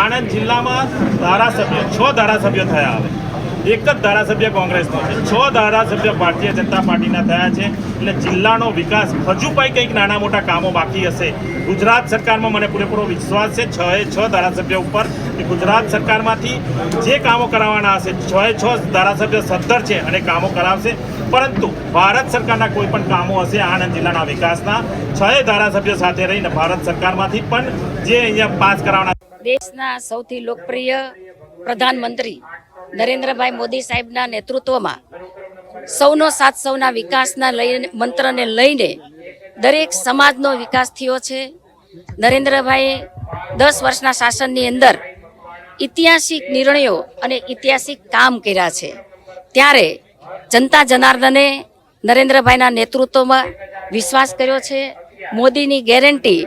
આણંદ જિલ્લામાં ધારાસભ્ય 6 ધારાસભ્યો થયા. હવે એક જ ધારાસભ્ય કોંગ્રેસનો છે, 6 ધારાસભ્ય ભારતીય જનતા પાર્ટીના થયા છે. એટલે જિલ્લાનો વિકાસ, હજુ પણ કંઈક નાના મોટા કામો બાકી હશે. ગુજરાત સરકારમાં મને પૂરેપૂરો વિશ્વાસ છે 6 ધારાસભ્યો ઉપર કે ગુજરાત સરકારમાંથી જે કામો કરાવવાના હશે 6 ધારાસભ્ય સદ્ધર છે અને કામો કરાવશે. પરંતુ ભારત સરકારના કોઈ પણ કામો હશે આણંદ જિલ્લાના વિકાસના, 6 ધારાસભ્યો સાથે રહીને ભારત સરકારમાંથી પણ જે અહીંયા પાસ કરાવવાના. દેશના સૌથી લોકપ્રિય પ્રધાનમંત્રી નરેન્દ્રભાઈ મોદી સાહેબના નેતૃત્વમાં સૌનો સાથ સૌના વિકાસના મંત્રને લઈને દરેક સમાજનો વિકાસ થયો છે. નરેન્દ્રભાઈએ 10 વર્ષના શાસનની અંદર ઐતિહાસિક નિર્ણયો અને ઐતિહાસિક કામ કર્યા છે. ત્યારે જનતા જનાર્દને નરેન્દ્રભાઈના નેતૃત્વમાં વિશ્વાસ કર્યો છે. મોદીની ગેરંટી,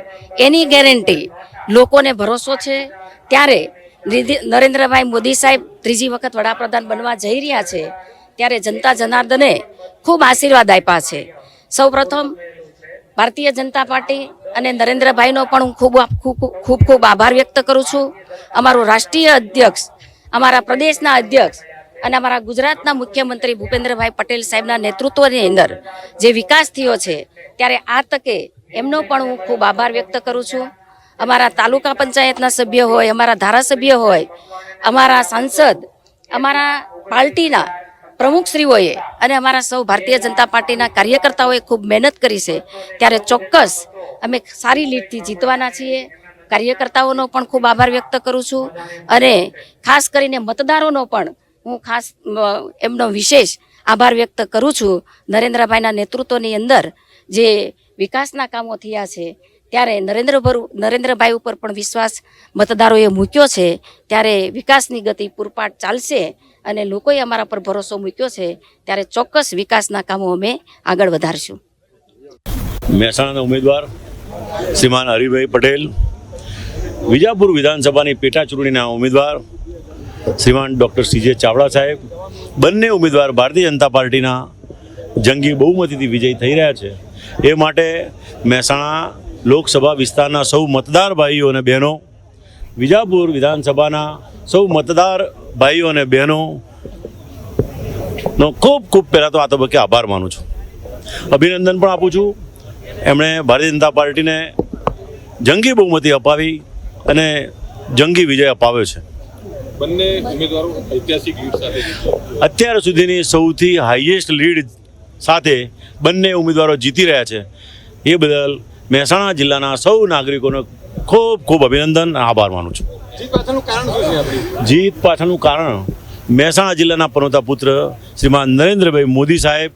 એની ગેરંટી, લોકોને ભરોસો છે. ત્યારે નરેન્દ્રભાઈ મોદી સાહેબ ત્રીજી વખત વડાપ્રધાન બનવા જઈ રહ્યા છે. ત્યારે જનતા જનાર્દને ખૂબ આશીર્વાદ આપ્યા છે. સૌપ્રથમ ભારતીય જનતા પાર્ટી અને નરેન્દ્રભાઈનો પણ હું ખૂબ આભાર વ્યક્ત કરું છું. અમારું રાષ્ટ્રીય અધ્યક્ષ, અમારા પ્રદેશના અધ્યક્ષ અને અમારા ગુજરાતના મુખ્યમંત્રી ભૂપેન્દ્રભાઈ પટેલ સાહેબના નેતૃત્વની અંદર જે વિકાસ થયો છે, ત્યારે આ તકે એમનો પણ હું ખૂબ આભાર વ્યક્ત કરું છું. અમારા તાલુકા પંચાયતના સભ્ય હોય, અમારા ધારાસભ્ય હોય, અમારા સાંસદ, અમારા પાર્ટીના પ્રમુખશ્રીઓએ અને અમારા સૌ ભારતીય જનતા પાર્ટીના કાર્યકર્તાઓએ ખૂબ મહેનત કરી છે. ત્યારે ચોક્કસ અમે સારી લીડથી જીતવાના છીએ. કાર્યકર્તાઓનો પણ ખૂબ આભાર વ્યક્ત કરું છું અને ખાસ કરીને મતદારોનો પણ હું એમનો વિશેષ આભાર વ્યક્ત કરું છું. નરેન્દ્રભાઈના નેતૃત્વની અંદર જે વિકાસના કામો થયા છે, ત્યારે નરેન્દ્રભાઈ ઉપર પણ વિશ્વાસ મતદારોએ મૂક્યો છે. ત્યારે વિકાસની ગતિ પૂરપાટ ચાલશે અને લોકોએ અમારા પર ભરોસો મૂક્યો છે. ત્યારે ચોક્કસ વિકાસના કામો અમે આગળ વધારશું. મહેસાણાના ઉમેદવાર શ્રીમાન હરિભાઈ પટેલ, વિજાપુર વિધાનસભાની પેટા ચૂંટણીના ઉમેદવાર શ્રીમાન ડૉક્ટર CJ ચાવડા સાહેબ, બંને ઉમેદવાર ભારતીય જનતા પાર્ટીના જંગી બહુમતીથી વિજયી થઈ રહ્યા છે. એ માટે મહેસાણા લોકસભા વિસ્તારના સૌ મતદાર ભાઈઓ અને બહેનો, વિજાપુર વિધાનસભાના સૌ મતદાર ભાઈઓ અને બહેનોનો ખૂબ પહેલાં તો આ તબક્કે આભાર માનું છું. અભિનંદન પણ આપું છું. એમણે ભારતીય જનતા પાર્ટીને જંગી બહુમતી અપાવી અને જંગી વિજય અપાવ્યો છે. બંને ઉમેદવારો ઐતિહાસિક લીડ સાથે અત્યાર સુધીની સૌથી હાઈએસ્ટ લીડ સાથે બંને ઉમેદવારો જીતી રહ્યા છે. એ બદલ મહેસાણા જિલ્લાના સૌ નાગરિકોનો ખૂબ અભિનંદન, આભાર માનું છું. જીત પાછળનું કારણ મહેસાણા જિલ્લાના પનોતા પુત્ર શ્રીમાન નરેન્દ્રભાઈ મોદી સાહેબ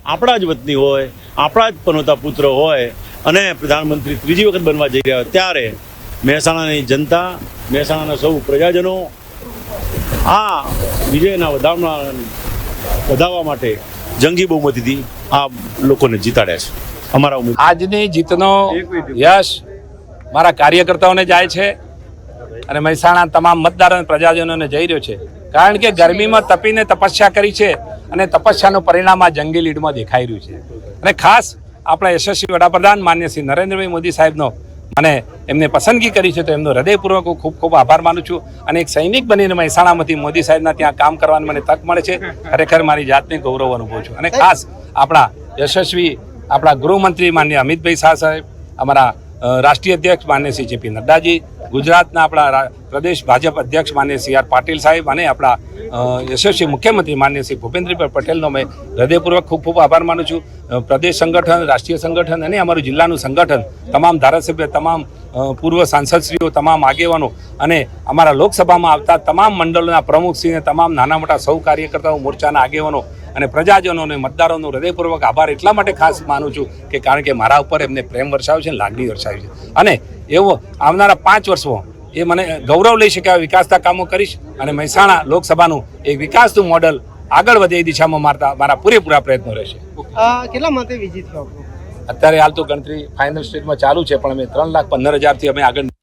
આપણા જ વતની હોય, આપણા જ પનોતા પુત્ર હોય અને પ્રધાનમંત્રી ત્રીજી વખત બનવા જઈ રહ્યા હોય, ત્યારે મહેસાણાની જનતા, મહેસાણાના સૌ પ્રજાજનો આ વિજયના વધાવવા માટે જંગી બહુમતીથી આ લોકોને જીતાડ્યા છે. અમારા આજની જીતનો યશ મારા કાર્યકર્તાઓને જાય છે અને મહેસાણા તમામ મતદારો અને પ્રજાજનોને જઈ રહ્યો છે, કારણ કે ગરમીમાં તપીને તપસ્યા કરી છે અને તપસ્યાનું પરિણામ આ જંગી લીડમાં દેખાઈ રહ્યું છે. અને ખાસ આપણા યશસ્વી વડાપ્રધાન માન્ય શ્રી નરેન્દ્રભાઈ મોદી સાહેબનો મને એમને પસંદગી કરી છે તો એમનો હૃદયપૂર્વક હું ખૂબ ખૂબ આભાર માનું છું. અને એક સૈનિક બનીને મહેસાણામાંથી મોદી સાહેબના ત્યાં કામ કરવાની મને તક મળે છે. ખરેખર મારી જાતને ગૌરવ અનુભવું છું. અને ખાસ આપણા યશસ્વી આપણા ગૃહમંત્રી માન્ય અમિતભાઈ શાહ સાહેબ, અમારા રાષ્ટ્રીય અધ્યક્ષ માન્ય શ્રી જેપી નડ્ડાજી, ગુજરાતના આપણા પ્રદેશ ભાજપ અધ્યક્ષ માન્ય સી આર પાટીલ સાહેબ અને આપણા યશસ્વી મુખ્યમંત્રી માન્ય શ્રી ભૂપેન્દ્રભાઈ પટેલનો મેં હૃદયપૂર્વક ખૂબ ખૂબ આભાર માનું છું. પ્રદેશ સંગઠન, રાષ્ટ્રીય સંગઠન અને અમારું જિલ્લાનું સંગઠન, તમામ ધારાસભ્ય, તમામ પૂર્વ સાંસદશ્રીઓ, તમામ આગેવાનો અને અમારા લોકસભામાં આવતા તમામ મંડળોના પ્રમુખશ્રીને, તમામ નાના મોટા સૌ કાર્યકર્તાઓ, મોરચાના આગેવાનો અને પ્રજાજનો અને મતદારોનો હૃદયપૂર્વક આભાર એટલા માટે ખાસ માનું છું કે કારણ કે મારા ઉપર એમને પ્રેમ વરસાવ્યો છે, લાગણી વરસાવી છે. અને એવો આવનારા 5 વર્ષમાં એ મને ગૌરવ લઈ શકે એવા વિકાસના કામો કરીશ અને મહેસાણા લોકસભાનું એક વિકાસનું મોડલ આગળ વધે એ દિશામાં મારા પૂરેપૂરા પ્રયત્નો રહેશે. કેટલા મતે વિજય થયો? અત્યારે હાલ તો ગણતરી ફાઇનલ સ્ટેજમાં ચાલુ છે, પણ અમે 3,15,000 થી અમે આગળ